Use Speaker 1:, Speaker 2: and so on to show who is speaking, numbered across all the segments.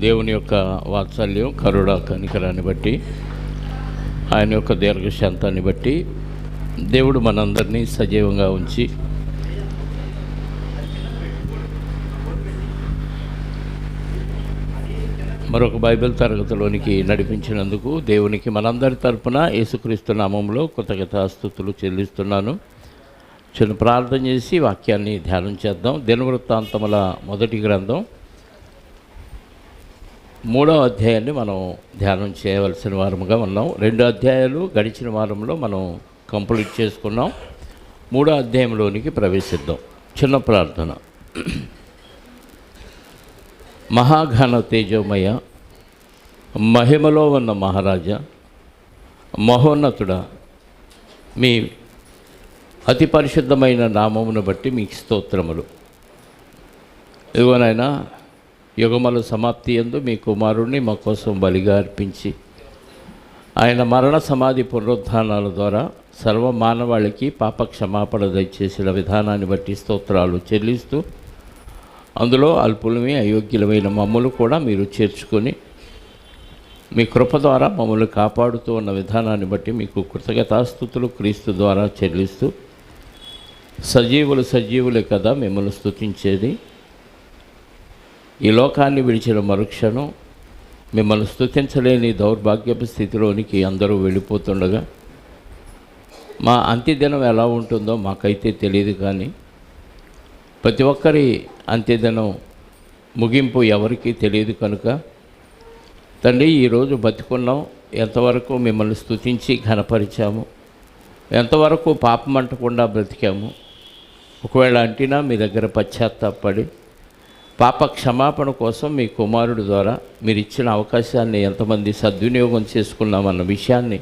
Speaker 1: దేవుని యొక్క వాత్సల్యం, కరుణ, కనికరాన్ని బట్టి, ఆయన యొక్క దీర్ఘశాంతాన్ని బట్టి దేవుడు మనందరినీ సజీవంగా ఉంచి మరొక బైబిల్ తరగతిలోనికి నడిపించినందుకు దేవునికి మనందరి తరపున యేసుక్రీస్తు నామంలో కృతజ్ఞతాస్తుతులు చెల్లిస్తున్నాను. చిన్న ప్రార్థన చేసి వాక్యాన్ని ధ్యానం చేద్దాం. దినవృత్తాంతముల మొదటి గ్రంథం 3వ అధ్యాయాన్ని మనం ధ్యానం చేయవలసిన వారముగా ఉన్నాం. 2 అధ్యాయాలు గడిచిన వారంలో మనం కంప్లీట్ చేసుకున్నాం. 3వ అధ్యాయంలోనికి ప్రవేశిద్దాం. చిన్న ప్రార్థన. మహాఘన తేజోమయ, మహిమలో ఉన్న మహారాజా, మహోన్నతుడా, మీ అతి పరిశుద్ధమైన నామమును బట్టి మీకు స్తోత్రములు. ఇదిగోనైనా యుగముల సమాప్తి యందు మీ కుమారుణ్ణి మా కోసం బలిగా అర్పించి ఆయన మరణ సమాధి పునరుద్ధానాల ద్వారా సర్వ మానవాళికి పాప క్షమాపణ దయచేసిన విధానాన్ని బట్టి స్తోత్రాలు చెల్లిస్తూ, అందులో అల్పులమే అయోగ్యులమైన మమ్మల్ని కూడా మీరు చేర్చుకొని మీ కృప ద్వారా మమ్మల్ని కాపాడుతూ ఉన్న విధానాన్ని బట్టి మీకు కృతజ్ఞతాస్తుతులు క్రీస్తు ద్వారా చెల్లిస్తూ, సజీవులే కదా మిమ్మల్ని స్తుతించేది. ఈ లోకాన్ని విడిచిన మరుక్షణం మిమ్మల్ని స్తుతించలేని దౌర్భాగ్యపు స్థితిలోనికి అందరూ వెళ్ళిపోతుండగా మా అంత్యదినం ఎలా ఉంటుందో మాకైతే తెలియదు. కానీ ప్రతి ఒక్కరి అంత్యదినం ముగింపు ఎవరికీ తెలియదు. కనుక తండ్రి, ఈరోజు బతికున్నాం, ఎంతవరకు మిమ్మల్ని స్తుతించి ఘనపరిచాము, ఎంతవరకు పాపం అంటకుండా బ్రతికాము. ఒకవేళ అంటినా మీ దగ్గర పశ్చాత్తాపడి పాప క్షమాపణ కోసం మీ కుమారుడు ద్వారా మీరు ఇచ్చిన అవకాశాన్ని ఎంతమంది సద్వినియోగం చేసుకున్నామన్న విషయాన్ని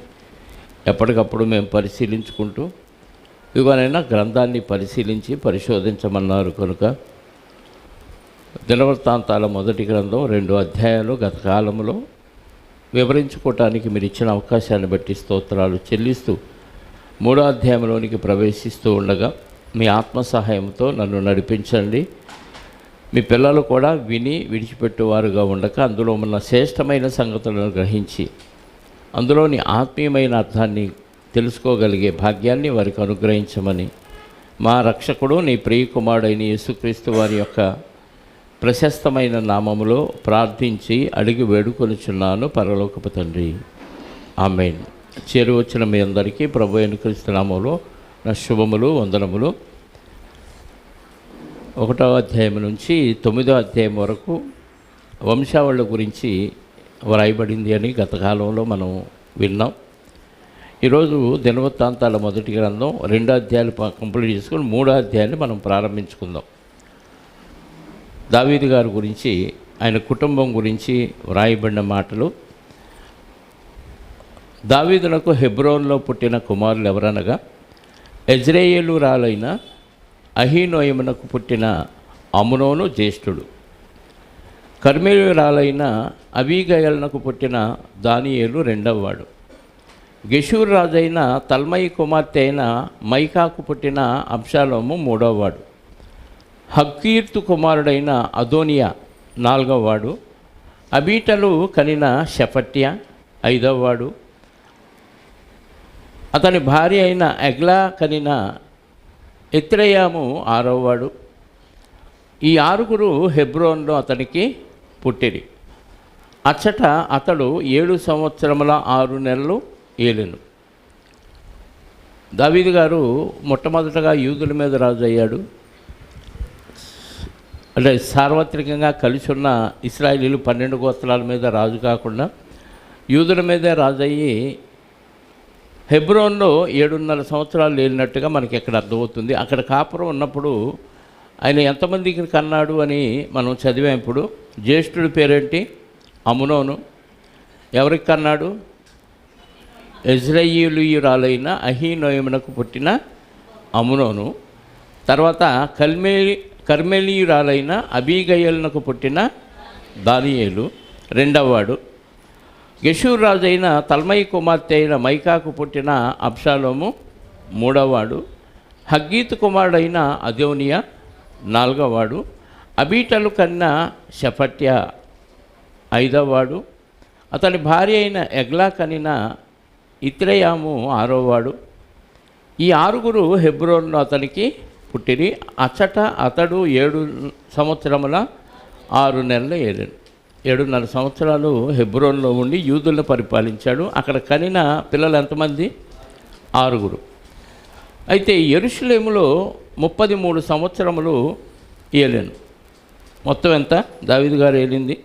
Speaker 1: ఎప్పటికప్పుడు మేము పరిశీలించుకుంటూ, ఇదిగోనైనా గ్రంథాన్ని పరిశీలించి పరిశోధించమన్నారు. కనుక దినవృత్తాంతాల మొదటి గ్రంథం 2 అధ్యాయాలు గత కాలంలో వివరించుకోవటానికి మీరు ఇచ్చిన అవకాశాన్ని బట్టి స్తోత్రాలు చెల్లిస్తూ 3వ అధ్యాయంలోనికి ప్రవేశిస్తూ ఉండగా మీ ఆత్మ సహాయంతో నన్ను నడిపించండి. మీ పిల్లలు కూడా విని విడిచిపెట్టేవారుగా ఉండక అందులో ఉన్న శ్రేష్టమైన సంగతులను గ్రహించి అందులోని ఆత్మీయమైన అర్థాన్ని తెలుసుకోగలిగే భాగ్యాన్ని వారికి అనుగ్రహించమని మా రక్షకుడు నీ ప్రియకుమారుడైన యేసుక్రీస్తు వారి యొక్క ప్రశస్తమైన నామములో ప్రార్థించి అడిగి వేడుకొనుచున్నాను పరలోకపు తండ్రి, ఆమేన్. చేరువచ్చిన మీ అందరికీ ప్రభు అయిన క్రీస్తు నామములో నా శుభములు, వందనములు. 1వ అధ్యాయం నుంచి 9వ అధ్యాయం వరకు వంశావళి గురించి వ్రాయబడింది అని గత కాలంలో మనం విన్నాం. ఈరోజు దినవృత్తాంతాల మొదటి గ్రంథం 2 అధ్యాయాలు కంప్లీట్ చేసుకుని 3వ అధ్యాయాన్ని మనం ప్రారంభించుకుందాం. దావీదు గారి గురించి, ఆయన కుటుంబం గురించి వ్రాయబడిన మాటలు. దావీదునకు హెబ్రోన్లో పుట్టిన కుమారులు ఎవరనగా, యెజ్రెయేలురాలైన అహీనోయమునకు పుట్టిన అమ్నోను జ్యేష్ఠుడు, కర్మెలురాలైన అబీగయల్నకు పుట్టిన దానియేలు రెండవవాడు, గెషూరు రాజైన తల్మయి కుమార్తె అయిన మైకాకు పుట్టిన అబ్షాలోము మూడవవాడు, హగ్గీతు కుమారుడైన అదోనియా 4వవాడు, అబీటలు కనిన షెఫట్య 5వవాడు, అతని భార్య అయిన ఎగ్లా కనిన ఎత్రెయాము 6వవాడు. ఈ 6గురు హెబ్రోన్లో అతనికి పుట్టిరి. అచ్చట అతడు 7 సంవత్సరముల 6 నెలలు ఏలెను. దావీదు గారు మొట్టమొదటగా యూదుల మీద రాజు అయ్యాడు. అంటే సార్వత్రికంగా కలిసి ఉన్న ఇశ్రాయేలీలు 12 గోత్రాల మీద రాజు కాకుండా యూదుల మీదే రాజు అయ్యి హెబ్రోన్లో 7.5 సంవత్సరాలు ఏలినట్టుగా మనకి ఎక్కడ అర్థమవుతుంది. అక్కడ కాపురం ఉన్నప్పుడు ఆయన ఎంతమందికి కన్నాడు అని మనం చదివాం. ఇప్పుడు జ్యేష్ఠుడి పేరేంటి? అమ్నోను. ఎవరికి కన్నాడు? యెజ్రెయేలీయురాలైన అహీనోయమునకు పుట్టిన అమ్నోను. తర్వాత కర్మెలీయురాలైన అబీగయల్నకు పుట్టిన దానియేలు రెండవవాడు. గెషూరు రాజైన తల్మయి కుమార్తె అయిన మైకాకు పుట్టిన అబ్షాలోము మూడవవాడు. హగ్గీతు కుమారుడైన అదోనియా 4వవాడు. అబీటలు కన్నా షెఫట్య 5వ వాడు. అతని భార్య అయిన ఎగ్లా కనిన ఇత్రెయాము 6వ వాడు. ఈ 6గురు హెబ్రోన్లో అతనికి పుట్టిరి. అచ్చట అతడు 7 సంవత్సరముల 6 నెలలు ఏలాడు. 7.5 సంవత్సరాలు హెబ్రోన్లో ఉండి యూదులను పరిపాలించాడు. అక్కడ కనిన పిల్లలు ఎంతమంది? 6గురు. అయితే యెరూషలేములో 33 సంవత్సరములు ఏలాను. మొత్తం ఎంత దావీదు గారు ఏలింది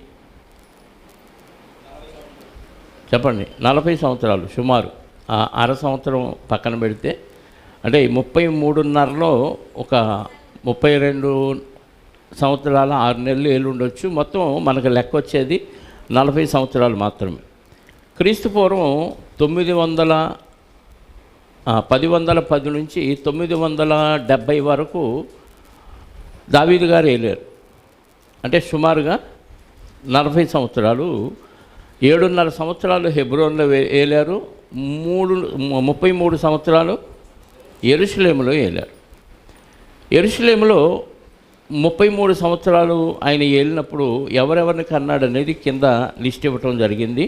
Speaker 1: చెప్పండి? 40 సంవత్సరాలు సుమారు. అర సంవత్సరం పక్కన పెడితే అంటే 33.5లో ఒక 32 సంవత్సరాల 6 నెలలు ఏలుండొచ్చు. మొత్తం మనకు లెక్క వచ్చేది 40 సంవత్సరాలు మాత్రమే. క్రీస్తు పూర్వం 1010 నుంచి 970 వరకు దావీదు గారు ఏలారు. అంటే సుమారుగా 40 సంవత్సరాలు. 7.5 సంవత్సరాలు హెబ్రోన్లో ఏలారు. 33 సంవత్సరాలు యెరూషలేములో ఏలారు. యెరూషలేములో 33 సంవత్సరాలు ఆయన ఏలినప్పుడు ఎవరెవరిని కన్నాడు అనేది కింద లిస్ట్ ఇవ్వటం జరిగింది.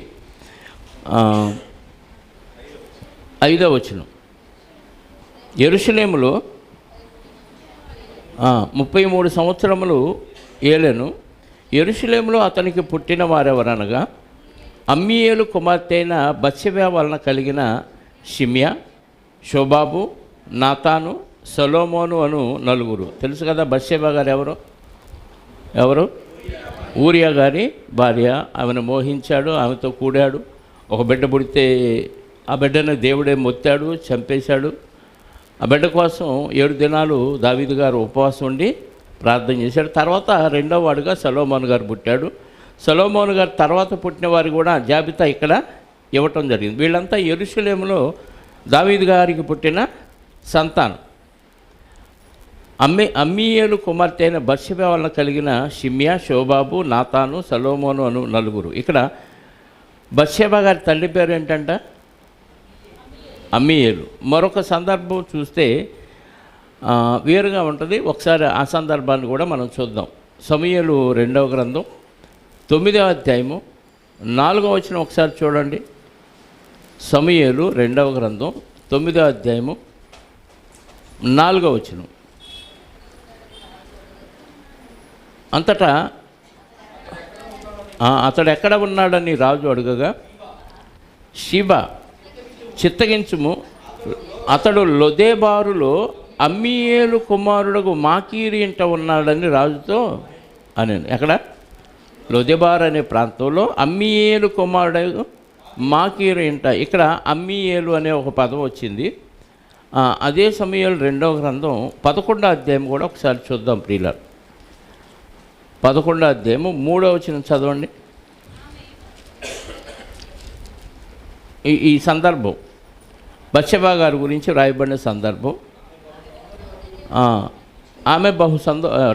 Speaker 1: 5వ వచనం. యెరూషలేములో 33 సంవత్సరములు ఏలెను. యెరూషలేములో అతనికి పుట్టిన వారెవరనగా అమ్మీయేలు కుమార్తె అయిన బత్షెబ వలన కలిగిన షిమ్యా, షోబాబు, నాతాను, సొలొమోను అను 4. తెలుసు కదా బత్షెబ గారు ఎవరు? ఊరియా గారి భార్య. ఆమెను మోహించాడు, ఆమెతో కూడాడు. ఒక బిడ్డ పుడితే ఆ బిడ్డను దేవుడే మొత్తాడు, చంపేశాడు. ఆ బిడ్డ కోసం 7 దినాలు దావీదు గారు ఉపవాసం ఉండి ప్రార్థన చేశాడు. తర్వాత 2వ వాడుగా సొలొమోను గారు పుట్టాడు. సొలొమోను గారు తర్వాత పుట్టిన వారు కూడా జాబితా ఇక్కడ ఇవ్వటం జరిగింది. వీళ్ళంతా యెరూషలేములో దావీదు గారికి పుట్టిన సంతానం. అమ్మీయేలు కుమార్తె అయిన బత్షెబ వలన కలిగిన షిమ్యా, షోబాబు, నాతాను, సొలొమోను అను 4. ఇక్కడ బత్షెబ గారి తండ్రి పేరు ఏంటంట? అమ్మీయేలు. మరొక సందర్భం చూస్తే వేరుగా ఉంటుంది. ఒకసారి ఆ సందర్భాన్ని కూడా మనం చూద్దాం. సమూయేలు 2వ గ్రంథం 9వ అధ్యాయము 4వ వచనం ఒకసారి చూడండి. సమూయేలు 2వ గ్రంథం 9వ అధ్యాయము 4వ వచనం. అంతటా అతడు ఎక్కడ ఉన్నాడని రాజు అడుగగా షిబా చిత్తగించుము, అతడు లొదెబారులో అమ్మీయేలు కుమారుడు మాకీరు ఇంట ఉన్నాడని రాజుతో అని. ఎక్కడ? లొదెబార్ అనే ప్రాంతంలో అమ్మీయేలు కుమారుడు మాకీరు ఇంట. ఇక్కడ అమ్మీయేలు అనే ఒక పదం వచ్చింది. అదే సమూయేలు 2వ గ్రంథం 11వ అధ్యాయం కూడా ఒకసారి చూద్దాం ప్రియులారా. 11వ అధ్యాయము 3వ వచనం చదవండి. ఈ సందర్భం బత్షెబ గారి గురించి రాయబడిన సందర్భం. ఆమె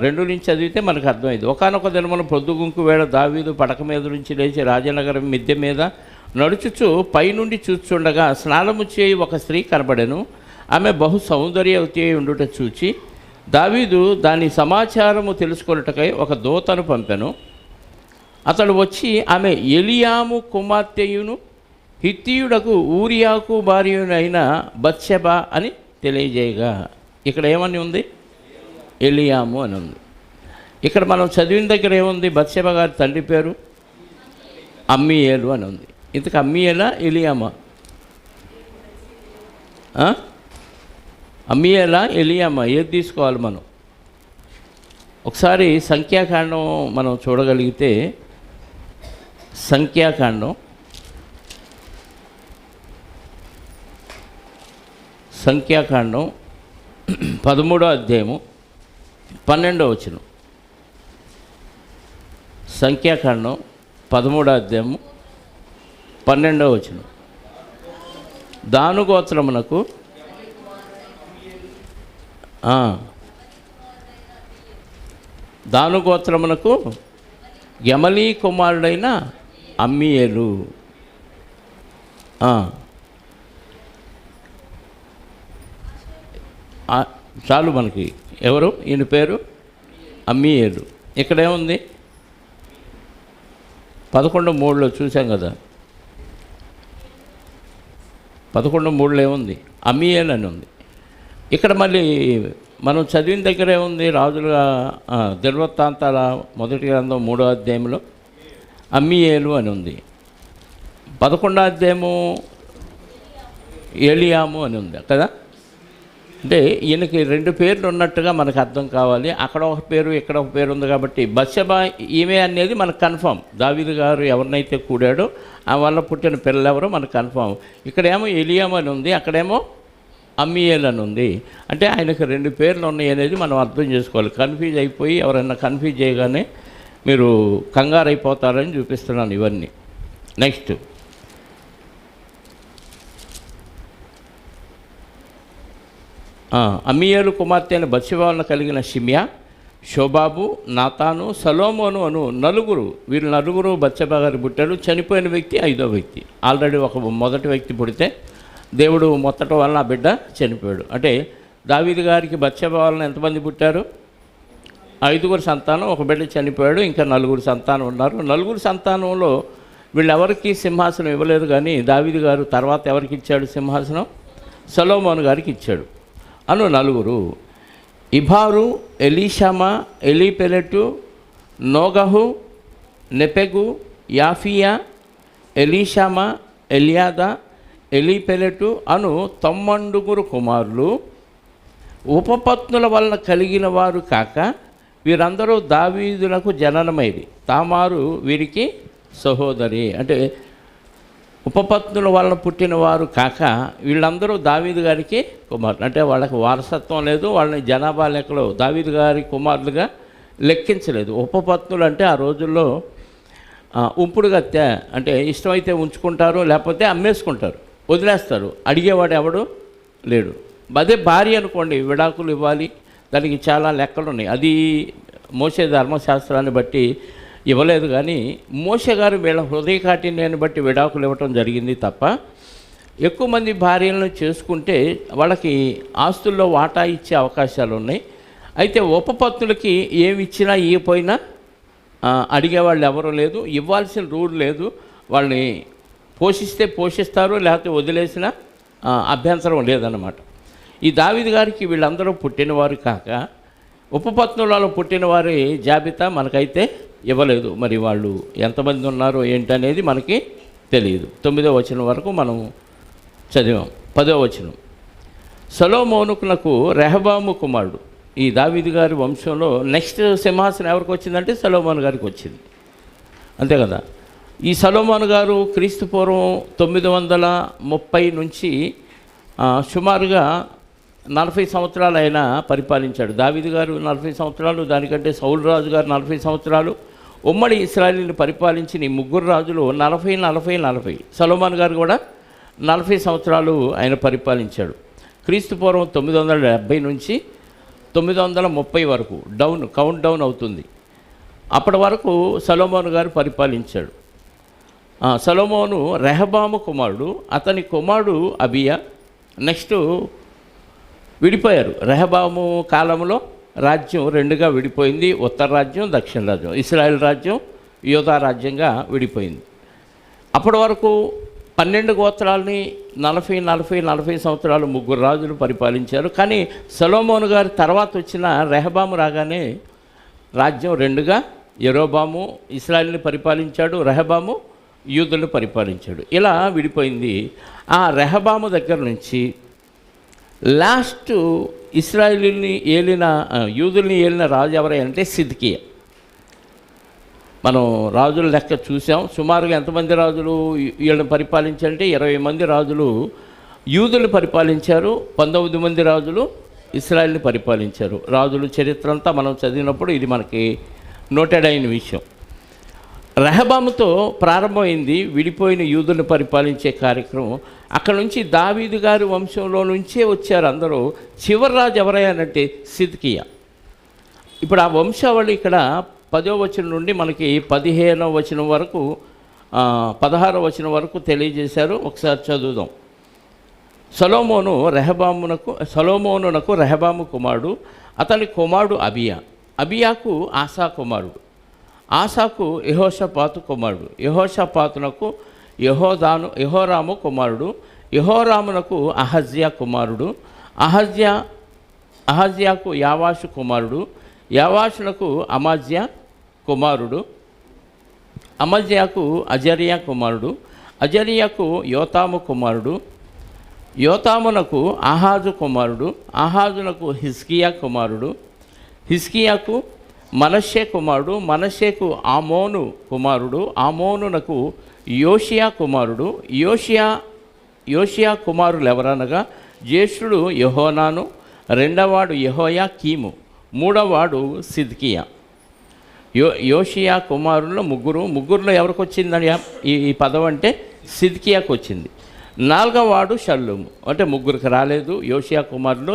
Speaker 1: 2 నుంచి చదివితే మనకు అర్థమైంది. ఒకానొక దినమున పొద్దుగుంకు వేళ దావీదు పడక మీద నుంచి లేచి రాజనగరం మిద్దె మీద నడుచుచు పైనుండి చూచుండగా స్నానము చేయి ఒక స్త్రీ కనబడెను. ఆమె బహు సౌందర్యవతి అయి ఉండుట చూచి దావీదు దాని సమాచారము తెలుసుకొనుటకై ఒక దూతను పంపెను. అతడు వచ్చి ఆమె ఎలియాము కుమార్తెయును హిత్తీయుడకు ఊరియాకు భార్యనైన బత్షెబ అని తెలియజేయగా. ఇక్కడ ఏమని ఉంది? ఎలియాము అని ఉంది. ఇక్కడ మనం చదివిన దగ్గర ఏముంది? బత్షెబ గారి తండ్రి పేరు అమ్మీయేలు అని ఉంది. ఇంతకు అమ్మీయేలా ఎలియామా? అమ్మీయేలా ఎలియామా? ఏది తీసుకోవాలి మనం? ఒకసారి సంఖ్యాకాండం మనం చూడగలిగితే సంఖ్యాకాండం 13వ అధ్యాయము 12వ వచనం. సంఖ్యాకాండం 13వ అధ్యాయము 12వ వచనం. దాను గోత్రమునకు గెమలీ కుమారుడైన అమ్మీయేలు. చాలు మనకి. ఎవరు? ఈయన పేరు అమ్మీయేలు. ఇక్కడేముంది? 11:3 చూసాం కదా. 11:3 ఏముంది? అమ్మీయేల్ అని ఉంది. ఇక్కడ మళ్ళీ మనం చదివిన దగ్గరే ఉంది. రాజులుగా దినవృత్తాంతాల మొదటి గ్రంథం 3వ అధ్యాయంలో అమ్మీయేలు అని ఉంది. 11వ అధ్యాయము ఏలియాము అని ఉంది కదా. అంటే ఈయనకి 2 పేర్లు ఉన్నట్టుగా మనకు అర్థం కావాలి. అక్కడ ఒక పేరు, ఇక్కడ ఒక పేరు ఉంది కాబట్టి బత్షెబా ఈమె అనేది మనకు కన్ఫామ్. దావీదు గారు ఎవరినైతే కూడాడో ఆ వల్ల పుట్టిన పిల్లలు ఎవరో మనకు కన్ఫామ్. ఇక్కడేమో ఎలియాము అని ఉంది, అక్కడేమో అమ్మీయేల్ అని ఉంది. అంటే ఆయనకు 2 పేర్లు ఉన్నాయి అనేది మనం అర్థం చేసుకోవాలి. కన్ఫ్యూజ్ అయిపోయి ఎవరైనా కన్ఫ్యూజ్ చేయగానే మీరు కంగారు అయిపోతారని చూపిస్తున్నాను ఇవన్నీ. నెక్స్ట్ అమ్మీయేలు కుమార్తె అయిన బత్షెబా వలన కలిగిన షిమ్యా, షోబాబు, నాతాను, సలోమోను అను 4. వీళ్ళు 4 బత్షెబా గారు పుట్టాడు. చనిపోయిన వ్యక్తి 5వ వ్యక్తి. ఆల్రెడీ ఒక మొదటి వ్యక్తి పుడితే దేవుడు మొత్తటం వలన ఆ బిడ్డ చనిపోయాడు. అంటే దావీదు గారికి బత్షెబా వలన ఎంతమంది పుట్టారు? 5 సంతానం. ఒక బిడ్డ చనిపోయాడు, ఇంకా 4 సంతానం ఉన్నారు. 4 సంతానంలో వీళ్ళెవరికి సింహాసనం ఇవ్వలేదు, కానీ దావీదు గారు తర్వాత ఎవరికి ఇచ్చాడు సింహాసనం? సొలొమోను గారికి ఇచ్చాడు. అను 4. ఇబారు, ఎలీషామా, ఎలీపెలెటు, నోగహు, నెపెగు, యాఫియా, ఎలీషామా, ఎలియాదా, ఎలీపెలెటు అను 9 కుమారులు ఉపపత్నుల వలన కలిగిన వారు కాక వీరందరూ దావీదునకు జననమైది. తామారు వీరికి సహోదరి. అంటే ఉపపత్నుల వలన పుట్టిన వారు కాక వీళ్ళందరూ దావీదు గారికి కుమారులు. అంటే వాళ్ళకి వారసత్వం లేదు, వాళ్ళని జనాభా లెక్కలో దావీదు గారి కుమారులుగా లెక్కించలేదు. ఉపపత్నులు అంటే ఆ రోజుల్లో ఉంపుడు గత్తె, అంటే ఇష్టమైతే ఉంచుకుంటారు, లేకపోతే అమ్మేసుకుంటారు, వదిలేస్తారు. అడిగేవాడు ఎవడు లేడు. అదే భార్య అనుకోండి, విడాకులు ఇవ్వాలి, దానికి చాలా లెక్కలు ఉన్నాయి. అది మోషే ధర్మశాస్త్రాన్ని బట్టి ఇవ్వలేదు, కానీ మోషే గారు వీళ్ళ హృదయ కాఠిన్యాన్ని బట్టి విడాకులు ఇవ్వటం జరిగింది తప్ప ఎక్కువ మంది భార్యలను చేసుకుంటే వాళ్ళకి ఆస్తుల్లో వాటా ఇచ్చే అవకాశాలు ఉన్నాయి. అయితే ఉపపత్తులకి ఏమి ఇచ్చినా ఇవ్వపోయినా అడిగేవాళ్ళు ఎవరూ లేదు, ఇవ్వాల్సిన రూల్ లేదు. వాళ్ళని పోషిస్తే పోషిస్తారు, లేకపోతే వదిలేసిన అభ్యంతరం లేదన్నమాట. ఈ దావీదు గారికి వీళ్ళందరూ పుట్టినవారు కాక ఉపపత్నులలో పుట్టిన వారి జాబితా మనకైతే ఇవ్వలేదు. మరి వాళ్ళు ఎంతమంది ఉన్నారో ఏంటనేది మనకి తెలియదు. 9వ వచనం వరకు మనం చదివాం. 10వ వచనం, సొలొమోనుకు రెహబాము కుమారుడు. ఈ దావీదు గారి వంశంలో నెక్స్ట్ సింహాసనం ఎవరికి వచ్చిందంటే సొలొమోను గారికి వచ్చింది, అంతే కదా. ఈ సొలొమోను గారు క్రీస్తు పూర్వం 930 నుంచి సుమారుగా 40 సంవత్సరాలు ఆయన పరిపాలించాడు. దావీదు గారు 40 సంవత్సరాలు, దానికంటే సౌలు రాజు గారు 40 సంవత్సరాలు, ఉమ్మడి ఇశ్రాయేలుని పరిపాలించిన ఈ 3 రాజులు 40. సొలొమోను గారు కూడా 40 సంవత్సరాలు ఆయన పరిపాలించాడు. క్రీస్తు పూర్వం 970 నుంచి 930 వరకు కౌంట్ డౌన్ అవుతుంది. అప్పటి వరకు సొలొమోను గారు పరిపాలించాడు. సొలొమోను రెహబాము కుమారుడు, అతని కుమారుడు అబియా. నెక్స్ట్ విడిపోయారు. రెహబాము కాలంలో రాజ్యం 2గా విడిపోయింది. ఉత్తర రాజ్యం, దక్షిణ రాజ్యం. ఇశ్రాయేల్ రాజ్యం యూదా రాజ్యంగా విడిపోయింది. అప్పటి వరకు 12 గోత్రాలని 40 సంవత్సరాలు 3 రాజులు పరిపాలించారు. కానీ సొలొమోను గారి తర్వాత వచ్చిన రెహబాము రాగానే రాజ్యం 2గా, యెరోబాము ఇశ్రాయేలుని పరిపాలించాడు, రెహబాము యూదులను పరిపాలించాడు. ఇలా విడిపోయింది. ఆ రెహబాము దగ్గర నుంచి లాస్ట్ ఇశ్రాయేలుని ఏలిన యూదుల్ని ఏలిన రాజు ఎవరంటే సిద్కియా. మనం రాజుల లెక్క చూసాం. సుమారుగా ఎంతమంది రాజులు వీళ్ళని పరిపాలించారంటే 20 మంది రాజులు యూదులు పరిపాలించారు, 19 మంది రాజులు ఇశ్రాయేల్ని పరిపాలించారు. రాజుల చరిత్ర అంతా మనం చదివినప్పుడు ఇది మనకి నోటెడ్ అయిన విషయం. రెహబాముతో ప్రారంభమైంది విడిపోయిన యూదులను పరిపాలించే కార్యక్రమం. అక్కడ నుంచి దావీదు గారి వంశంలో నుంచే వచ్చారు అందరూ. చివరి రాజు ఎవరయ్యానంటే సిద్కియా. ఇప్పుడు ఆ వంశావళి ఇక్కడ 10వ వచనం నుండి మనకి 15వ వచనం వరకు 16వ వచనం వరకు తెలియజేశారు. ఒకసారి చదువుదాం. సొలొమోనునకు రెహబాము కుమారుడు, అతని కుమారుడు అబియా. అబియాకు ఆసా కుమారుడు, ఆసాకు యెహోషాపాతు కుమారుడు. యెహోషాపాతునకు యెహోరాము కుమారుడు. యెహోరామునకు అహజ్యా కుమారుడు. అహజ్యాకు యావాషు కుమారుడు. యావాషునకు అమజ్యా కుమారుడు. అమజ్యాకు అజర్యా కుమారుడు. అజర్యాకు యోతాము కుమారుడు. యోతామునకు ఆహాజు కుమారుడు. ఆహాజునకు హిజ్కియా కుమారుడు. హిజ్కియాకు మనష్షే కుమారుడు. మనష్షేకు ఆమోను కుమారుడు. ఆమోనునకు యోషియా కుమారుడు. యోషియా కుమారులు ఎవరనగా జ్యేష్ఠుడు యెహోనాను, రెండవవాడు యెహోయాకీము, మూడవవాడు సిద్కియా. యోషియా కుమారుల్లో ముగ్గురులో ఎవరికి వచ్చిందని ఈ పదం అంటే సిద్కియాకు వచ్చింది. నాలుగవవాడు షల్లూము, అంటే ముగ్గురికి రాలేదు. యోషియా కుమారులో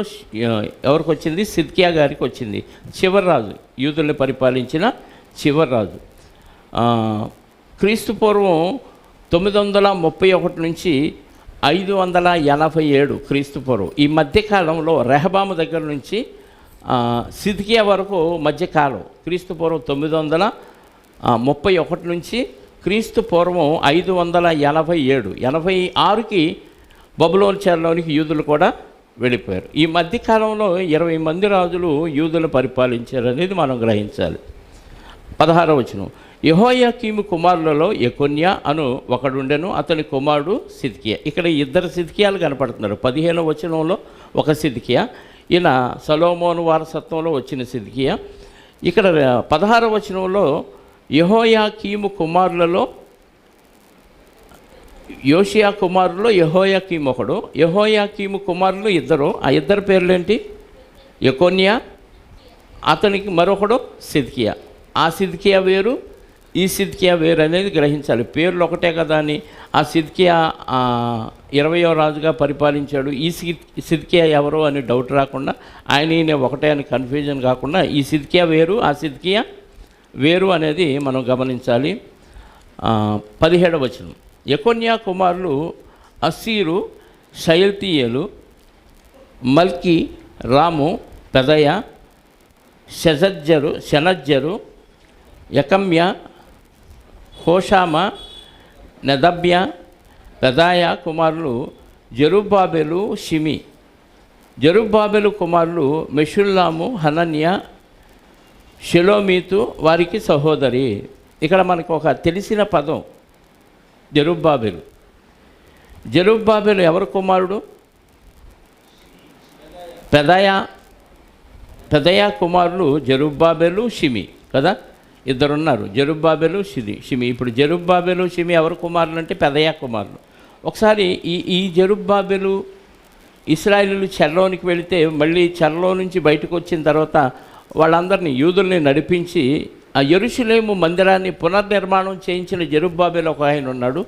Speaker 1: ఎవరికి వచ్చింది? సిద్కియా గారికి వచ్చింది. చివరి రాజు, యూదుల్ని పరిపాలించిన చివరి రాజు. క్రీస్తు పూర్వం 931 నుంచి 587 క్రీస్తు పూర్వం. ఈ మధ్యకాలంలో రెహబాము దగ్గర నుంచి సిద్కియా వరకు మధ్యకాలం. క్రీస్తు పూర్వం 931 నుంచి క్రీస్తు పూర్వం 587, 86కి బబులోను చెరలోనికి యూదులు కూడా వెళ్ళిపోయారు. ఈ మధ్యకాలంలో 20 మంది రాజులు యూదులు పరిపాలించారు అనేది మనం గ్రహించాలి. 16వ వచనం, యెహోయాకీము కుమారులలో యెకొన్యా అను ఒకడుండెను, అతని కుమారుడు సిద్కియా. ఇక్కడ ఇద్దరు సిద్కియాలు కనపడుతున్నారు. 15వ వచనంలో ఒక సిద్కియా, ఈయన సొలొమోను వారసత్వంలో వచ్చిన సిద్కియా. ఇక్కడ 16వ వచనంలో యెహోయాకీము కుమారులలో యోషియా కుమారుల్లో యెహోయాకీము ఒకడు, యెహోయాకీము కుమారులు ఇద్దరు. ఆ ఇద్దరు పేర్లేంటి? యెకొన్యా, అతనికి మరొకడు సిద్కియా. ఆ సిద్కియా వేరు, ఈ సిద్కియా వేరు అనేది గ్రహించాలి. పేర్లు ఒకటే కదా అని ఆ సిద్కియా 20వ రాజుగా పరిపాలించాడు, ఈ సిద్కియా ఎవరో అని డౌట్ రాకుండా, ఆయన ఒకటే అని కన్ఫ్యూజన్ కాకుండా ఈ సిద్కియా వేరు, ఆ సిద్కియా వేరు అనేది మనం గమనించాలి. 17వ వచనం, యెకొన్యా కుమారులు అస్సీరు, షయల్తీయేలు, మల్కీ, రాము, పెదయ, షెనజ్జరు, యకమ్య, హోషామ, నెదబ్య. పెదాయ కుమారులు జెరుబ్బాబెలు, షిమి. జెరుబ్బాబెలు కుమారులు మెషుల్లాము, హనన్య, షెలోమీతు, వారికి సహోదరి. ఇక్కడ మనకు ఒక తెలిసిన పదం జెరుబ్బాబెలు. జెరుబ్బాబెలు ఎవరు కుమారుడు? పెదయ కుమారులు జెరుబ్బాబెలు, షిమి కదా, ఇద్దరున్నారు. జెరుబ్బాబెలు, షిమి. ఇప్పుడు జెరుబ్బాబెలు, షిమి ఎవరు కుమారులు అంటే పెదయ కుమారులు. ఒకసారి ఈ జెరుబ్బాబెలు ఇశ్రాయేలీయులు చెరలోనికి వెళితే మళ్ళీ చెరలో నుంచి బయటకు వచ్చిన తర్వాత వాళ్ళందరినీ యూదుల్ని నడిపించి ఆ యెరూషలేము మందిరాన్ని పునర్నిర్మాణం చేయించిన జెరుబ్బాబెలు ఒక ఆయన ఉన్నాడు.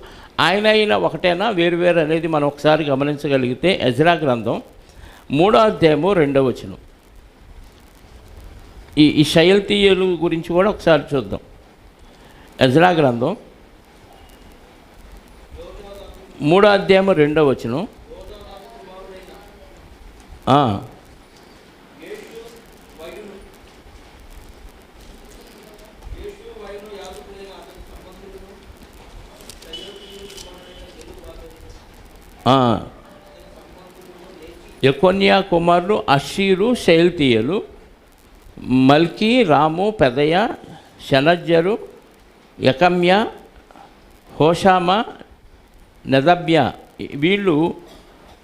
Speaker 1: ఆయన ఒకటేనా వేరువేరు అనేది మనం ఒకసారి గమనించగలిగితే ఎజ్రా గ్రంథం 3వ అధ్యాయము 2వ వచనం. ఈ షయల్తీయేలు గురించి కూడా ఒకసారి చూద్దాం. ఎజ్రా గ్రంథం 3వ అధ్యాయము 2వ వచనం. యెకొన్యా కుమారులు అషీరు, షయల్తీయేలు, మల్కీ, రాము, పెదయ, షెనజ్జరు, యకమ్య, హోషామ, నెదబ్య. వీళ్ళు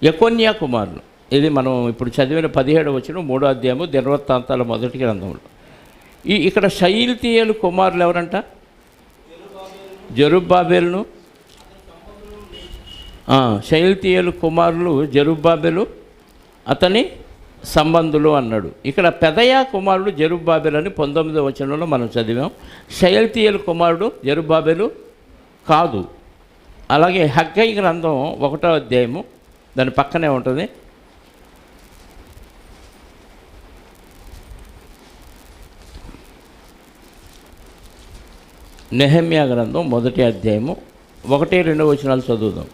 Speaker 1: యెకొన్యా కుమారులు. ఇది మనం ఇప్పుడు చదివిన 17వ వచనం 3వ అధ్యాయము దినవృత్తాంతాల మొదటి గ్రంథంలో. ఇక్కడ షయల్తీయేలు కుమారులు ఎవరంట? జెరుబ్బాబెలును. షయల్తీయేలు కుమారులు జెరుబ్బాబెలు, అతని సంబంధులు అన్నాడు. ఇక్కడ పెదయ కుమారుడు జెరుబ్బాబెలు అని 19వ వచనంలో మనం చదివాం. షయల్తీయేలు కుమారుడు జెరుబ్బాబెలు కాదు. అలాగే హగ్గై గ్రంథం 1వ అధ్యాయము దాని పక్కనే ఉంటుంది. నెహెమ్యా గ్రంథం 1వ అధ్యాయము 1-2 వచనాలు చదువుదాం.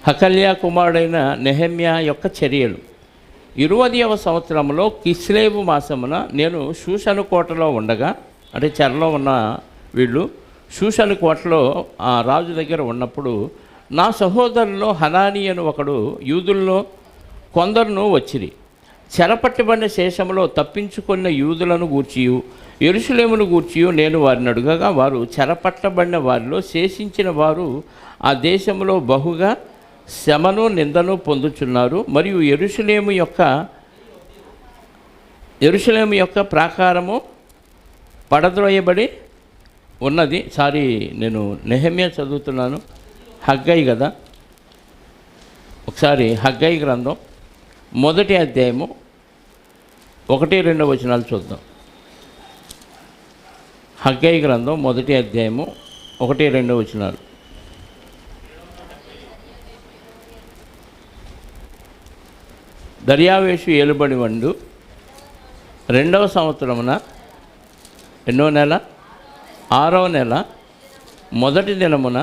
Speaker 1: హకల్యా కుమారుడైన నెహెమ్యా యొక్క చర్యలు. 20వ సంవత్సరంలో కిస్లేవు మాసమున నేను షూషను కోటలో ఉండగా, అంటే చెరలో ఉన్న వీళ్ళు షూషను కోటలో ఆ రాజు దగ్గర ఉన్నప్పుడు, నా సహోదరులో హనాని అని ఒకడు యూదుల్లో కొందరును వచ్చిరి. చెరపట్టబడిన శేషంలో తప్పించుకున్న యూదులను గూర్చియు యెరూషలేమును గూర్చియు నేను వారిని అడుగగా, వారు చెరపట్టబడిన వారిలో శేషించిన వారు ఆ దేశంలో బహుగా శ్రమను నిందను పొందుచున్నారు. మరియు యెరూషలేము యొక్క ప్రాకారము పడద్రోయబడి ఉన్నది. నేను నెహెమ్యా చదువుతున్నాను, హగ్గయి కదా. ఒకసారి హగ్గయి గ్రంథం 1వ అధ్యాయము 1-2 వచనాలు చూద్దాం. హగ్గయి గ్రంథం 1వ అధ్యాయము 1-2 వచనాలు. దర్యావేషు ఏలుబడి వండు 2వ సంవత్సరమున ఎన్నో నెల 6వ నెల 1వ దినమున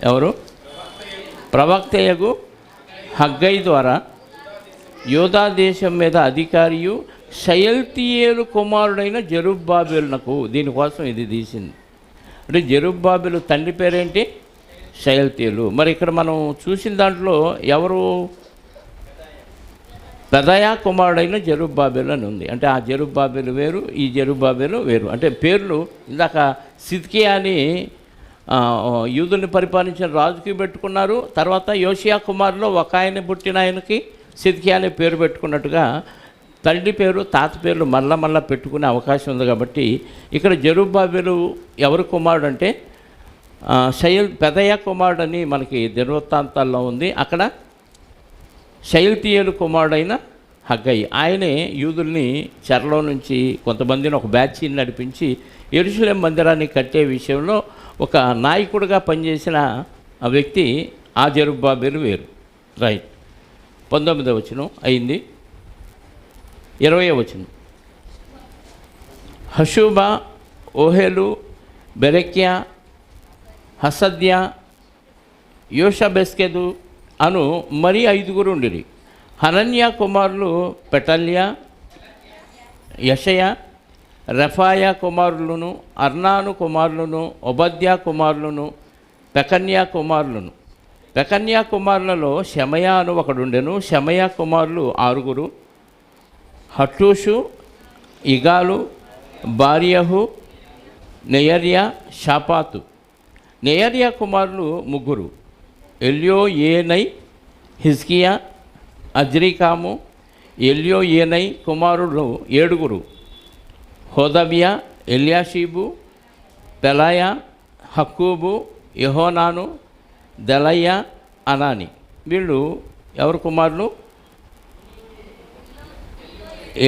Speaker 1: ఎవరు ప్రవక్తయగు హగ్గయి ద్వారా యూదా దేశం మీద అధికారియు షయల్తీయేలు కుమారుడైన జెరుబ్బాబెలునకు, దీనికోసం ఇది తీసింది. అంటే జెరుబ్బాబెలు తండ్రి పేరేంటి? షయల్తీయేలు. మరి ఇక్కడ మనం చూసిన దాంట్లో ఎవరు? పెదయా కుమారుడైన జెరుబ్బాబెలు అని ఉంది. అంటే ఆ జెరుబ్బాబెలు వేరు, ఈ జెరుబ్బాబెలు వేరు. అంటే పేర్లు ఇందాక సిద్కియా అని యూదుల్ని పరిపాలించిన రాజుకి పెట్టుకున్నారు. తర్వాత యోషియా కుమారులో ఒక ఆయన పుట్టిన ఆయనకి సిద్కియా అనే పేరు పెట్టుకున్నట్టుగా తండ్రి పేరు తాత పేర్లు మళ్ళా పెట్టుకునే అవకాశం ఉంది. కాబట్టి ఇక్కడ జెరుబ్బాబెలు ఎవరు కుమారుడు అంటే పెదయా కుమారుడు అని మనకి దినవృత్తాంతాల్లో ఉంది. అక్కడ షయల్తీయేలు కుమారుడైన హగ్గయి, ఆయనే యూదుల్ని చెరలో నుంచి కొంతమందిని ఒక బ్యాచ్ని నడిపించి యెరూషలేము మందిరాన్ని కట్టే విషయంలో ఒక నాయకుడిగా పనిచేసిన ఆ వ్యక్తి ఆ జెరుబ్బాబెలు వేరు. రైట్. 19వ వచనం అయింది. 20వ వచనం. హషూబా, ఓహెలు, బెరెక్యా, హసద్యా, యోషబెస్కెదు అను మరి 5 ఉండిరి. హనన్యా కుమారులు పెటల్యా, యషయా, రెఫాయా కుమారులను, అర్నాను కుమారులను, ఒబద్యా కుమారులను, పెకన్యా కుమారులను. పెకన్యా కుమారులలో షమయా అను ఒకడుండెను. షమయా కుమారులు 6. హట్టూషు, ఇగాలు, బారియహు, నెయర్యా, షాపాతు. నెయర్యా కుమారులు 3. ఎల్యోయేనై, హిజ్కియా, అజ్రికాము. ఎల్యోయేనై కుమారులు 7. హోదవ్యా, ఎల్యాషీబు, పెలాయా, హక్కూబు, యెహోనాను, దెలయ్యా, అనాని. వీళ్ళు ఎవరు కుమారులు?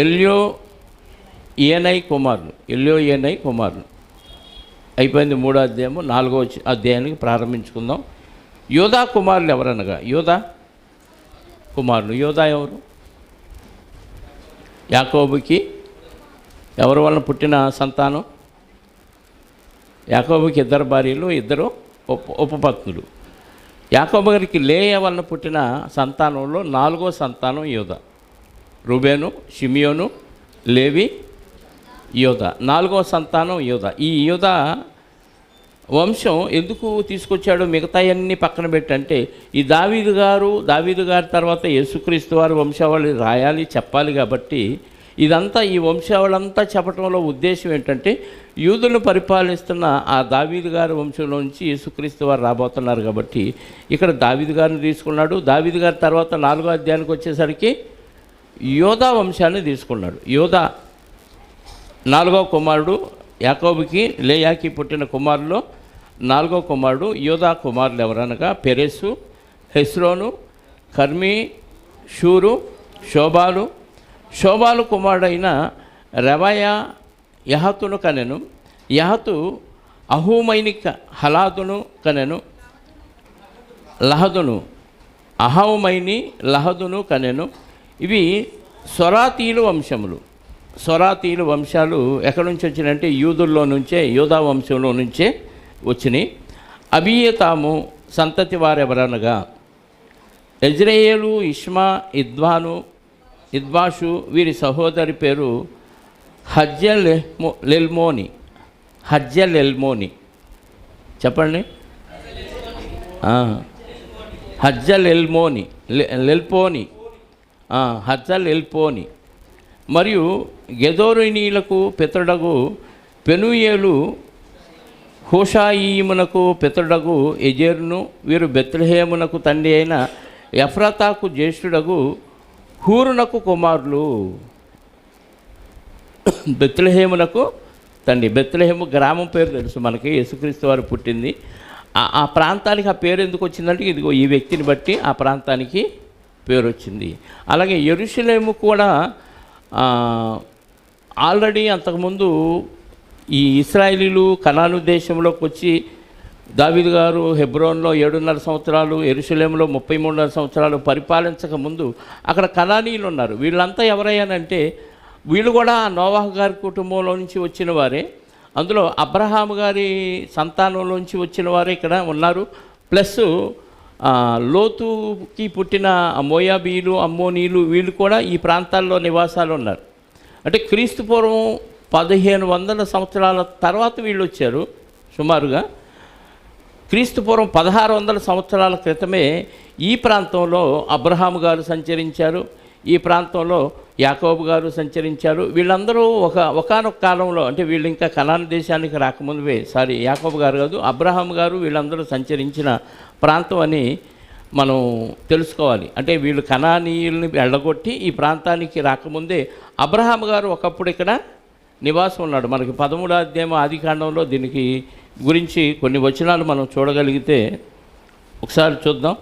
Speaker 1: ఎల్యోయేనై కుమారులు. అయిపోయింది 3వ అధ్యాయము. 4వ అధ్యాయానికి ప్రారంభించుకుందాం. యోధా కుమారులు ఎవరనగా, యోధా కుమారులు. యోధా ఎవరు? యాకోబుకి ఎవరి వలన పుట్టిన సంతానం? యాకోబుకి 2 భార్యలు, 2 ఉపపత్నులు. యాకోబు గారికి లేయా వలన పుట్టిన సంతానంలో 4వ సంతానం యోధా. రూబేను, షిమియోను, లేవి, యోధా. 4వ సంతానం యోధా. ఈ యోధా వంశం ఎందుకు తీసుకొచ్చాడో మిగతా అన్నీ పక్కన పెట్టంటే, ఈ దావీదు గారి తర్వాత యేసుక్రీస్తు వారి వంశావళి రాయాలి, చెప్పాలి. కాబట్టి ఇదంతా ఈ వంశావళంతా చెప్పడంలో ఉద్దేశం ఏంటంటే, యూదులను పరిపాలిస్తున్న ఆ దావీదు గారి వంశంలో నుంచి యేసుక్రీస్తు వారు రాబోతున్నారు. కాబట్టి ఇక్కడ దావీదు గారిని తీసుకున్నాడు. దావీదు గారి తర్వాత 4వ అధ్యాయానికి వచ్చేసరికి యోధా వంశాన్ని తీసుకున్నాడు. యోధా 4వ కుమారుడు. యాకోబుకి లేయాకి పుట్టిన కుమారులో 4వ కుమారుడు. యోధా కుమారులు ఎవరనగా పెరెసు, హెస్రోను, కర్మీ, షూరు, శోబాలు. శోబాలు కుమారుడైన రెవయా యహతును కనెను. యహతు అహూమైని హలాదును కనెను. లహదును అహౌమైని లహదును కనెను. ఇవి సొరాతీలు వంశములు. సొరాతీలు వంశాలు ఎక్కడి నుంచి వచ్చినాయంటే యూదుల్లో నుంచే, యోధా వంశంలో నుంచే వచ్చినాయి. అబీయతాము సంతతి వారెవరనగా యజ్రెయేలు, ఇష్మా, ఇద్వాషు వీరి సహోదరి పేరు హజ్జెలెల్మోని. చెప్పండి. హజ్జెలెల్పోని. మరియు గెదోరీనీలకు పితరుడగు పెనూయేలు హూషాయీమునకు పితరుడగు ఎజెరును. వీరు బెత్లెహేమునకు తండ్రి అయిన ఎఫ్రాతాకు జ్యేష్ఠుడగు హూరునకు కుమారులు. బెత్లెహేమునకు తండ్రి. బెత్లెహేము గ్రామం పేరు తెలుసు మనకి, యేసుక్రీస్తు వారు పుట్టింది. ఆ ప్రాంతానికి ఆ పేరు ఎందుకు వచ్చిందంటే ఇదిగో ఈ వ్యక్తిని బట్టి ఆ ప్రాంతానికి పేరు వచ్చింది. అలాగే యెరూషలేము కూడా ఆల్రెడీ అంతకుముందు ఈ ఇశ్రాయేలీలు కనాను దేశంలోకి వచ్చి దావీదు గారు హెబ్రోన్లో 7.5 సంవత్సరాలు, యెరూషలేములో 33.5 సంవత్సరాలు పరిపాలించక ముందు అక్కడ కనానీయులు ఉన్నారు. వీళ్ళంతా ఎవరయ్యానంటే వీళ్ళు కూడా నోవాహు గారి కుటుంబంలో నుంచి వచ్చిన వారే. అందులో అబ్రహాము గారి సంతానంలోంచి వచ్చిన వారే ఇక్కడ ఉన్నారు. ప్లస్ లోతుకి పుట్టిన మోయాబీలు, అమ్మోనీలు వీళ్ళు కూడా ఈ ప్రాంతాల్లో నివాసాలు ఉన్నారు. అంటే క్రీస్తు పూర్వం 1500 సంవత్సరాల తర్వాత వీళ్ళు వచ్చారు. సుమారుగా క్రీస్తు పూర్వం 1600 సంవత్సరాల క్రితమే ఈ ప్రాంతంలో అబ్రహాము గారు సంచరించారు. ఈ ప్రాంతంలో యాకోబు గారు సంచరించారు. వీళ్ళందరూ ఒకానొక కాలంలో, అంటే వీళ్ళు ఇంకా కనాను దేశానికి రాకముందువే, యాకోబు గారు కాదు, అబ్రహాము గారు వీళ్ళందరూ సంచరించిన ప్రాంతం అని మనం తెలుసుకోవాలి. అంటే వీళ్ళు కనానీయుల్ని వెళ్ళగొట్టి ఈ ప్రాంతానికి రాకముందే అబ్రహాము గారు ఒకప్పుడు ఇక్కడ నివాసం ఉన్నాడు. మనకి 13వ అధ్యాయం ఆదికాండంలో దీనికి గురించి కొన్ని వచనాలు మనం చూడగలిగితే ఒకసారి చూద్దాం.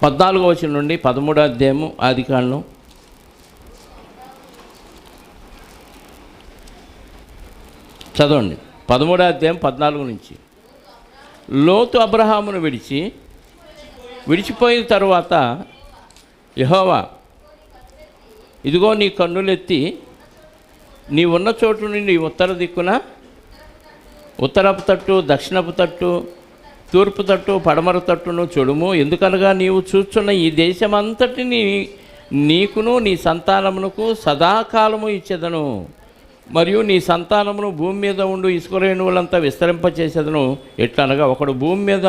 Speaker 1: 14వ వచనం నుండి 13వ అధ్యాయము ఆదికాండం. చదవండి. 13వ అధ్యాయం 14 నుంచి. లోతు అబ్రహామును విడిచిపోయిన తరువాత యెహోవా, ఇదిగో నీ కన్నులెత్తి నీ ఉన్న చోటు నుండి ఉత్తర దిక్కున, ఉత్తరపు తట్టు, దక్షిణపు తట్టు, తూర్పు తట్టు, పడమర తట్టును చూడుము. ఎందుకనగా నీవు చూస్తున్న ఈ దేశమంతటిని నీకును నీ సంతానమునకు సదాకాలము ఇచ్చేదను. మరియు నీ సంతానమును భూమి మీద ఉండు ఇసుక రేణువులంతా విస్తరింపచేసేదను. ఎట్లనగా ఒకడు భూమి మీద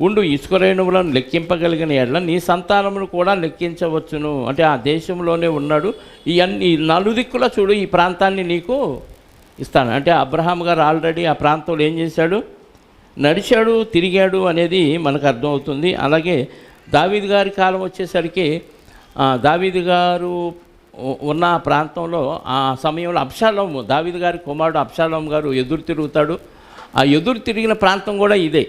Speaker 1: ఉండు ఇసుక రేణువులను లెక్కింపగలిగిన ఎడ్ల నీ సంతానమును కూడా లెక్కించవచ్చును. అంటే ఆ దేశంలోనే ఉన్నాడు. ఈ నలుదిక్కులా చూడు, ఈ ప్రాంతాన్ని నీకు ఇస్తాను. అంటే అబ్రహాం గారు ఆల్రెడీ ఆ ప్రాంతంలో ఏం చేశాడు? నడిచాడు, తిరిగాడు అనేది మనకు అర్థమవుతుంది. అలాగే దావీదు గారి కాలం వచ్చేసరికి దావీదు గారు ఉన్న ప్రాంతంలో ఆ సమయంలో అబ్షాలోము, దావీదు గారి కుమారుడు అబ్షాలోము గారు ఎదురు తిరుగుతాడు. ఆ ఎదురు తిరిగిన ప్రాంతం కూడా ఇదే,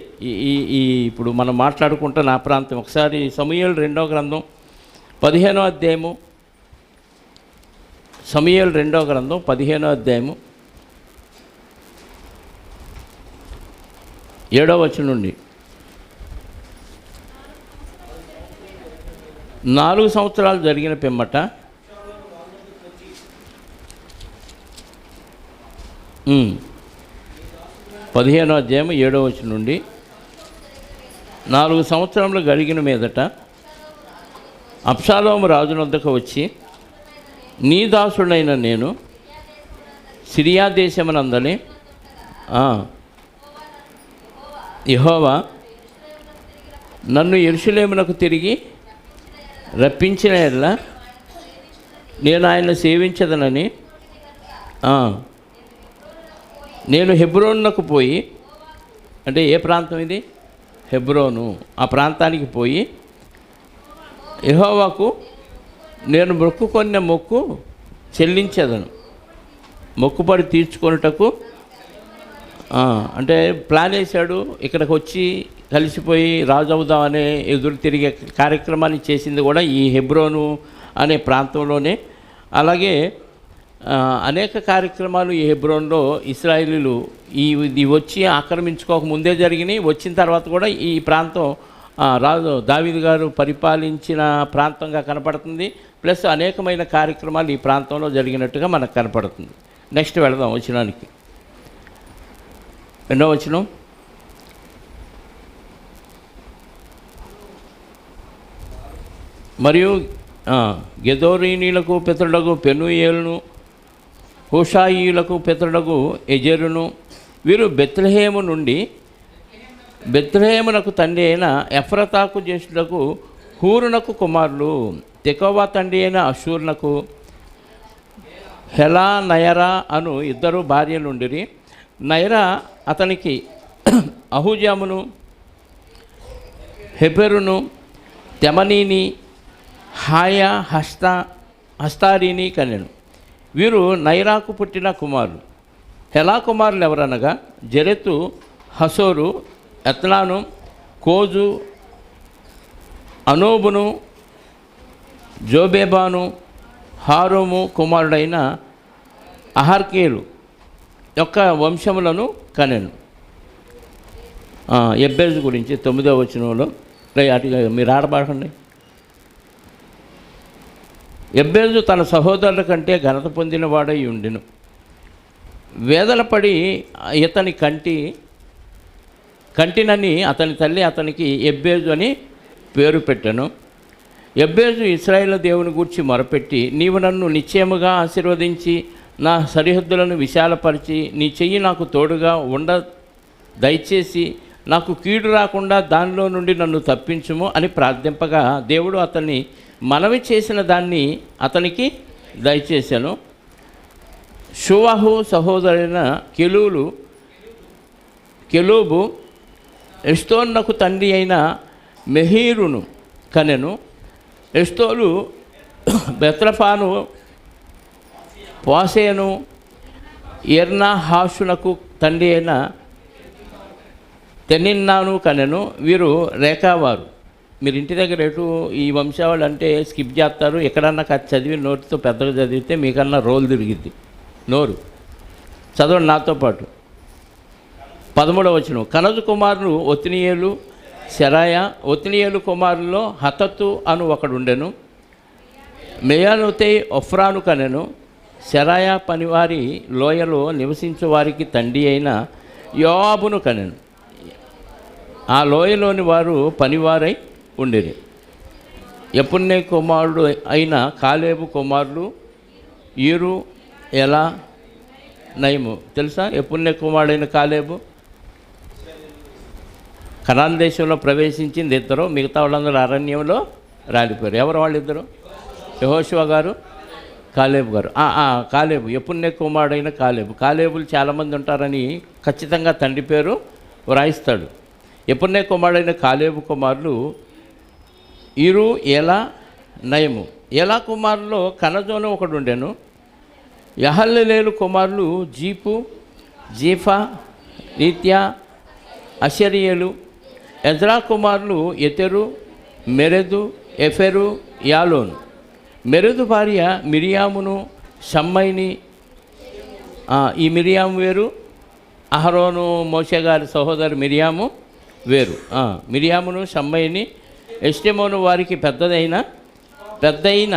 Speaker 1: ఈ ఇప్పుడు మనం మాట్లాడుకుంటున్న ఆ ప్రాంతం. ఒకసారి సమూయేలు 2వ గ్రంథం 15వ అధ్యాయము, సమూయేలు 2వ గ్రంథం 15వ అధ్యాయము 7వ వచనం నుండి. 4 సంవత్సరాలు జరిగిన పిమ్మట 15వ అధ్యాయం 7వ వచనం నుండి. 4 సంవత్సరములు గడిగిన మీదట అబ్షాలోము రాజు వద్దకు వచ్చి, నీ దాసుడైన నేను సిరియా దేశమునందలి యెహోవా నన్ను యెరూషలేమునకు తిరిగి రప్పించిన యెడల నేను ఆయన సేవించదనని నేను హెబ్రోనునకు పోయి, అంటే ఏ ప్రాంతం ఇది? హెబ్రోను. ఆ ప్రాంతానికి పోయి యెహోవాకు నేను మొక్కుకొన్న మొక్కు చెల్లించదను, మొక్కుబడి తీర్చుకొనుటకు అంటే ప్లాన్ వేశాడు. ఇక్కడికి వచ్చి కలిసిపోయి రాజు అవుదామనే ఎదురు తిరిగే కార్యక్రమాన్ని చేసింది కూడా ఈ హెబ్రోను అనే ప్రాంతంలోనే. అలాగే అనేక కార్యక్రమాలు ఈ హెబ్రోన్లో ఇశ్రాయేలీలు ఇది వచ్చి ఆక్రమించుకోక ముందే జరిగినాయి. వచ్చిన తర్వాత కూడా ఈ ప్రాంతం రాజు దావీదు గారు పరిపాలించిన ప్రాంతంగా కనపడుతుంది. ప్లస్ అనేకమైన కార్యక్రమాలు ఈ ప్రాంతంలో జరిగినట్టుగా మనకు కనపడుతుంది. నెక్స్ట్ వెళదాం వచనానికి. 2వ వచనం. మరియు గెదోరీనీలకు పితరుడగు పెనుయేలును, హుషాయిలకు పితరుడగు ఎజెరును. వీరు బెత్లెహేమునకు తండ్రి అయిన ఎఫ్రతాకు జ్యేష్ఠులకు హూరునకు కుమారులు. తెకోవా తండ్రి అయిన అషూర్నకు హెలా నయరా అను ఇద్దరు భార్యలుండిరి. నయరా అతనికి అహుజామును, హెపెరును, తెమనీని, హాయా హస్తారీని కనెను. వీరు నైరాకు పుట్టిన కుమారులు. హెలా కుమారులు ఎవరనగా జెరెతు, హసోరు, ఎత్నాను, కోజు, అనోబును, జోబేబాను, హారోము కుమారుడైన అహర్కేలు యొక్క వంశములను కనెను. ఎబ్బేజు గురించి 9వ వచనంలో అటుగా మీరు ఆడబాడండి. ఎబ్బేజు తన సహోదరుల కంటే ఘనత పొందినవాడై ఉండెను. వేదన పడి ఇతని కంటినని అతని తల్లి అతనికి ఎబ్బేజు అని పేరు పెట్టెను. ఎబ్బేజు ఇశ్రాయేలు దేవుని గూర్చి మొరపెట్టి, నీవు నన్ను నిశ్చయముగా ఆశీర్వదించి నా సరిహద్దులను విశాలపరిచి నీ చెయ్యి నాకు తోడుగా దయచేసి నాకు కీడు రాకుండా దానిలో నుండి నన్ను తప్పించుము అని ప్రార్థింపగా దేవుడు అతన్ని మనవి చేసిన దాన్ని అతనికి దయచేశాను. షువహు సహోదరైన కెలూబు ఎస్తోన్నకు తండ్రి అయిన మెహీరును కనెను. ఎస్తోలు బెత్రఫాను, పాసేను, ఎర్నాహాషునకు తండ్రి అయిన తెనిన్నాను కనెను. వీరు రేఖావారు. మీరు ఇంటి దగ్గర ఎటు ఈ వంశావళి అంటే స్కిప్ చేస్తారు. ఎక్కడన్నా చదివి నోటితో పెద్దగా చదివితే మీకన్నా రోలు తిరిగిద్ది నోరు. చదవండి నాతో పాటు. 13వ వచనం. కనజు కుమారులు ఒత్నియేలు, శరాయ. ఒత్నియేలు కుమారుల్లో హతతు అను ఒకడుండెను. మెయానుతై ఒఫ్రాను కనెను. శరాయ పనివారి లోయలో నివసించే వారికి తండ్రి అయిన యోవాబును కనెను. ఆ లోయలోని వారు పనివారై ఉండేది. యెఫున్నె కుమారుడు అయిన కాలేబు కుమారులు ఈరు, ఎలా, నయము. తెలుసా? యెఫున్నె కుమారుడైన కాలేబు కనాన్ దేశంలో ప్రవేశించింది ఇద్దరు, మిగతా వాళ్ళందరూ అరణ్యంలో రాలిపోయారు. ఎవరు వాళ్ళిద్దరు? యెహోషువ గారు, కాలేబు గారు. కాలేబు, యెఫున్నె కుమారుడైన కాలేబు. కాలేబులు చాలామంది ఉంటారని ఖచ్చితంగా తండ్రి పేరు వ్రాయిస్తాడు. యెఫున్నె కుమారుడైన కాలేబు కుమారులు ఈరు, ఎలా, నయము. ఎలా కుమారులో కనజోను ఒకడు ఉండెను. యహల్లెలేలు కుమారులు జీపు, జీఫా, రీత్యా, అషరియలు. ఎజ్రా కుమారులు ఎతెరు, మెరెదు, ఎఫెరు, యాలోను. మెరెదు భార్య మిరియామును, షమ్మైని. ఈ మిరియాము వేరు, అహరోను మోషే గారి సహోదరు మిరియాము వేరు. మిరియామును, షమ్మైని. ఎష్టెమోను వారికి పెద్దయిన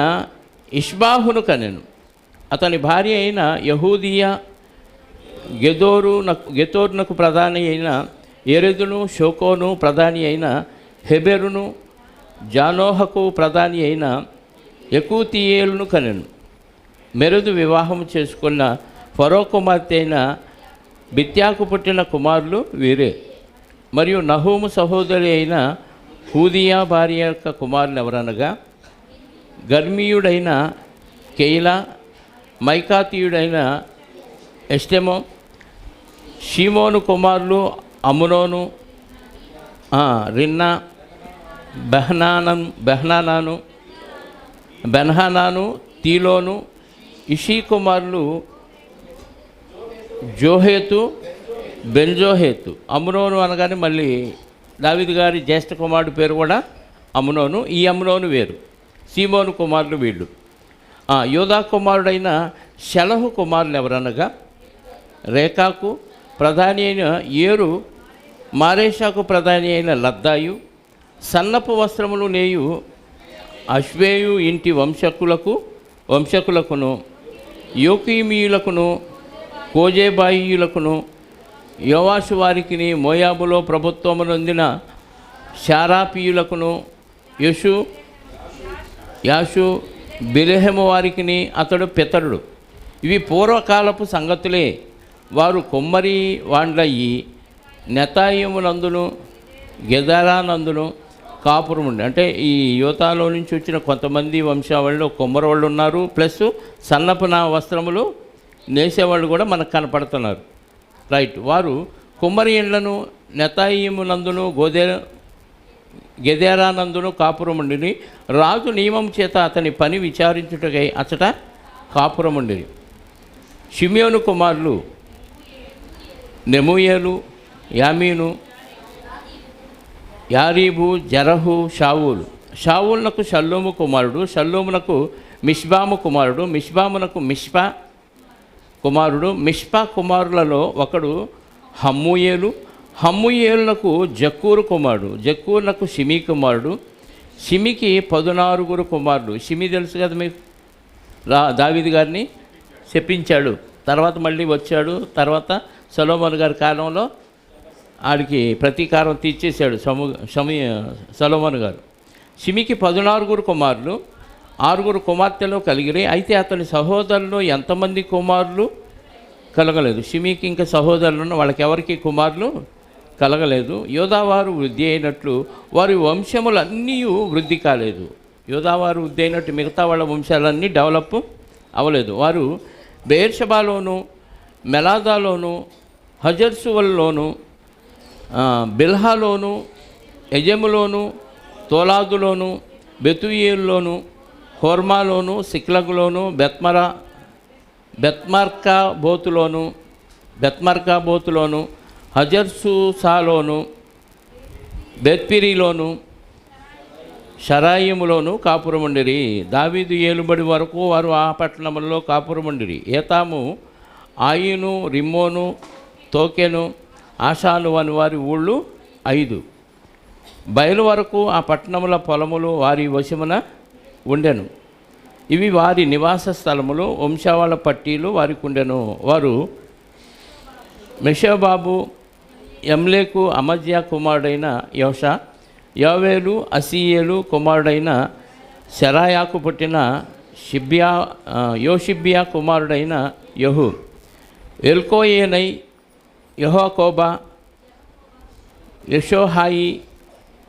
Speaker 1: ఇష్బాహును కనెను. అతని భార్య అయిన యహూదియా గెదోరునకు ప్రధాని అయిన ఎరెదును, షోకోను ప్రధాని అయిన హెబెరును, జానోహకు ప్రధాని అయిన యకూతీయేలును కనెను. మెరెదు వివాహం చేసుకున్న ఫరో కుమార్తె అయిన బిత్యాకు పుట్టిన కుమారులు వీరే. మరియు నహూము సహోదరి అయిన హూదియా భార్య యొక్క కుమారులు ఎవరనగా గర్మీయుడైన కెయిలా, మైకాతీయుడైన ఎస్టెమో. షీమోను కుమారులు అమునోను, రిన్నా, బెన్హానాను, తీలోను. ఇషీ కుమారులు జోహేతు, బెన్జోహేతు. అమ్నోను అనగానే మళ్ళీ దావీదు గారి జ్యేష్ఠ కుమారుడు పేరు కూడా అమ్నోను. ఈ అమ్నోను వేరు. సీమోను కుమారులు వీళ్ళు. యోధా కుమారుడైన షెలహు కుమారులు ఎవరనగా రేకాకు ప్రధాని అయిన ఏరు, మారేషాకు ప్రధాని అయిన లద్దాయు. సన్నపు వస్త్రములు నేయు అశ్వేయు ఇంటి వంశకులకును, యోకీమీయులకును, కోజేబాయియులకును, యోవాషు వారికి మోయాబులో ప్రభుత్వము నొందిన షారాపీయులకును, యాషు బిలెహెము వారికిని అతడు పితరుడు. ఇవి పూర్వకాలపు సంగతులే. వారు కొమ్మరి వాండ్లయ్యి నెతాయిమునందును గెదరానందును కాపురం ఉండి, అంటే ఈ యోతాలో నుంచి వచ్చిన కొంతమంది వంశావళిలో కొమ్మరి వాళ్ళు ఉన్నారు, ప్లస్ సన్నపు వస్త్రములు నేసేవాళ్ళు కూడా మనకు కనపడుతున్నారు. రైట్. వారు కుమ్మరి ఇండ్లను నెతాయిమునందును గెదెరానందును కాపురముండిని. రాజు నియమం చేత అతని పని విచారించుటకై అచట కాపురముండిని. షిమ్యోను కుమారులు నెమూయేలు, యామీను, యారీబు, జరహు, షావూలు. షావూలునకు షల్లూము కుమారుడు, షల్లూమునకు మిష్బాము కుమారుడు, మిష్బామునకు మిష్పా కుమారుడు. మిష్పా కుమారులలో ఒకడు హమ్మూయేలు, హమ్మూయేలునకు జక్కూరు కుమారుడు, జక్కూరునకు షిమీ కుమారుడు, షిమికి 16 కుమారుడు. షిమి తెలుసు కదా మీకు, దావీదు గారిని శపించాడు, తర్వాత మళ్ళీ వచ్చాడు, తర్వాత సొలొమోను గారి కాలంలో ఆడికి ప్రతీకారం తీర్చేశాడు సొలొమోను గారు. షిమికి 16 కుమారులు, 6 కుమార్తెలు కలిగిరి. అయితే అతని సహోదరులు ఎంతమంది కుమారులు కలగలేదు. షిమికి ఇంకా సహోదరులను వాళ్ళకి ఎవరికి కుమారులు కలగలేదు. యోధావారు వృద్ధి అయినట్లు వారి వంశములన్నీ వృద్ధి కాలేదు. యోధావారు వృద్ధి అయినట్టు మిగతా వాళ్ళ వంశాలన్నీ డెవలప్ అవ్వలేదు. వారు బెయేర్షెబాలోను, మెలాదాలోను, హజర్సువల్లోను, బిల్హాలోను, ఎజెములోను, తోలాదులోను, బెతుయేల్లోను, హోర్మాలోను, సిక్లగులోను, బెత్మర్కాబోతులోను, హజర్సుసాలోను, బెత్పిరిలోను, షరాయిములోను కాపురముండిరి. దావీదు ఏలుబడి వరకు వారు ఆ పట్టణములలో కాపురముండిరి. ఏతాము, ఆయిను, రిమ్మోను, తోకెను, ఆషాను అని వారి ఊళ్ళు 5. బయలు వరకు ఆ పట్టణముల పొలములు వారి వశమున ఉండెను. ఇవి వారి నివాస స్థలములు, వంశావళ పట్టీలు వారికి ఉండెను. వారు మెషోబాబు, యమ్లేకు, అమజ్యా కుమారుడైన యోషా, యావేలు, అసీయేలు కుమారుడైన శరాయాకు పుట్టిన యోషిబ్యా కుమారుడైన యహు, ఎల్కోయేనై, యెహోకోబా, యెషోహాయి,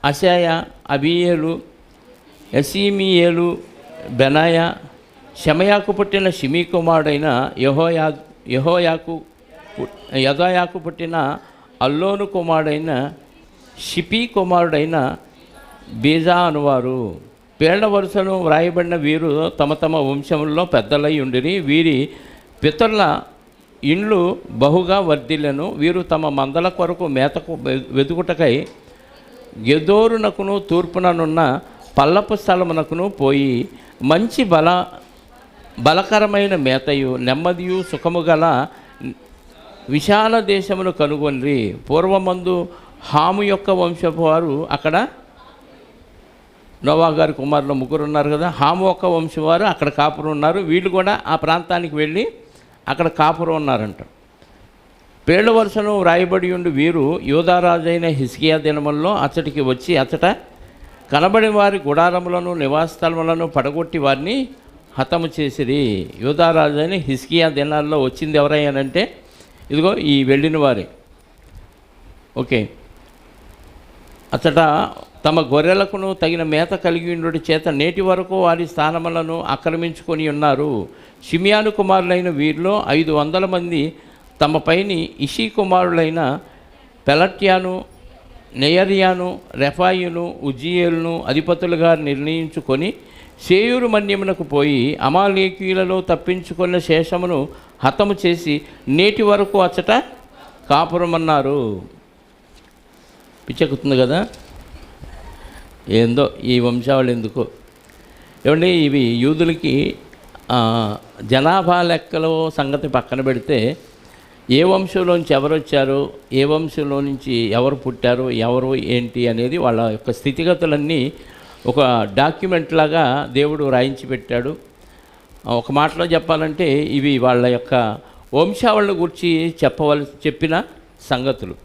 Speaker 1: అశాయ, అబియేలు, యసీమియేలు, బెనాయ, షమయాకు పుట్టిన షిమీ కుమారుడైన యదయాకు పుట్టిన అల్లోను కుమారుడైన షిపీ కుమారుడైన బీజా అనువారు. పేళ్ల వరుసను వ్రాయబడిన వీరు తమ తమ వంశములలో పెద్దలై ఉండిరి. వీరి పితరుల ఇండ్లు బహుగా వర్ధిల్లెను. వీరు తమ మందల కొరకు మేతకు వెతుకుటకై గెదోరునకును తూర్పుననున్న పల్లపు స్థలమునకును పోయి మంచి బలకరమైన మేతయు నెమ్మదియు సుఖము గల విశాల దేశమును కనుగొని. పూర్వమందు హాము యొక్క వంశపు వారు అక్కడ, నోవా గారి కుమారులు 3 ఉన్నారు కదా, హాము యొక్క వంశం వారు అక్కడ కాపురం ఉన్నారు. వీళ్ళు కూడా ఆ ప్రాంతానికి వెళ్ళి అక్కడ కాపురం ఉన్నారంట. పేళ్ల వరుసను వ్రాయబడి ఉండి వీరు యూదారాజైన హిజ్కియా దినములలో అచ్చటికి వచ్చి అచ్చట కనబడి వారి గుడారములను నివాసస్థలములను పడగొట్టి వారిని హతము చేసిరి. యూదారాజైన హిజ్కియా దినాల్లో వచ్చింది ఎవరయ్యానంటే ఇదిగో ఈ వెళ్ళిన వారే. ఓకే. అచ్చట తమ గొర్రెలకును తగిన మేత కలిగి ఉండుట చేత నేటి వరకు వారి స్థానములను ఆక్రమించుకొని ఉన్నారు. షిమియాను కుమారులైన వీరిలో 500 మంది తమ పైని ఇషీ కుమారులైన పెలట్యాను, నెయర్యాను, రెఫాయిను, ఉజ్జియేలును అధిపతులుగా నిర్ణయించుకొని సేయూరు మన్యమునకు పోయి అమాలేకీయులలో తప్పించుకున్న శేషమును హతము చేసి నేటి వరకు అచ్చట కాపురమన్నారు. పిచ్చెక్కుతుంది కదా, ఏందో ఈ వంశావళి ఎందుకో. ఏమండి, ఇవి యూదులకి జనాభా లెక్కల సంగతి పక్కన పెడితే ఏ వంశంలోంచి ఎవరు వచ్చారు, ఏ వంశంలో నుంచి ఎవరు పుట్టారు, ఎవరు ఏంటి అనేది వాళ్ళ యొక్క స్థితిగతులన్నీ ఒక డాక్యుమెంట్ లాగా దేవుడు రాయించి పెట్టాడు. ఒక మాటలో చెప్పాలంటే ఇవి వాళ్ళ యొక్క వంశావళి గురించి చెప్పిన సంగతులు.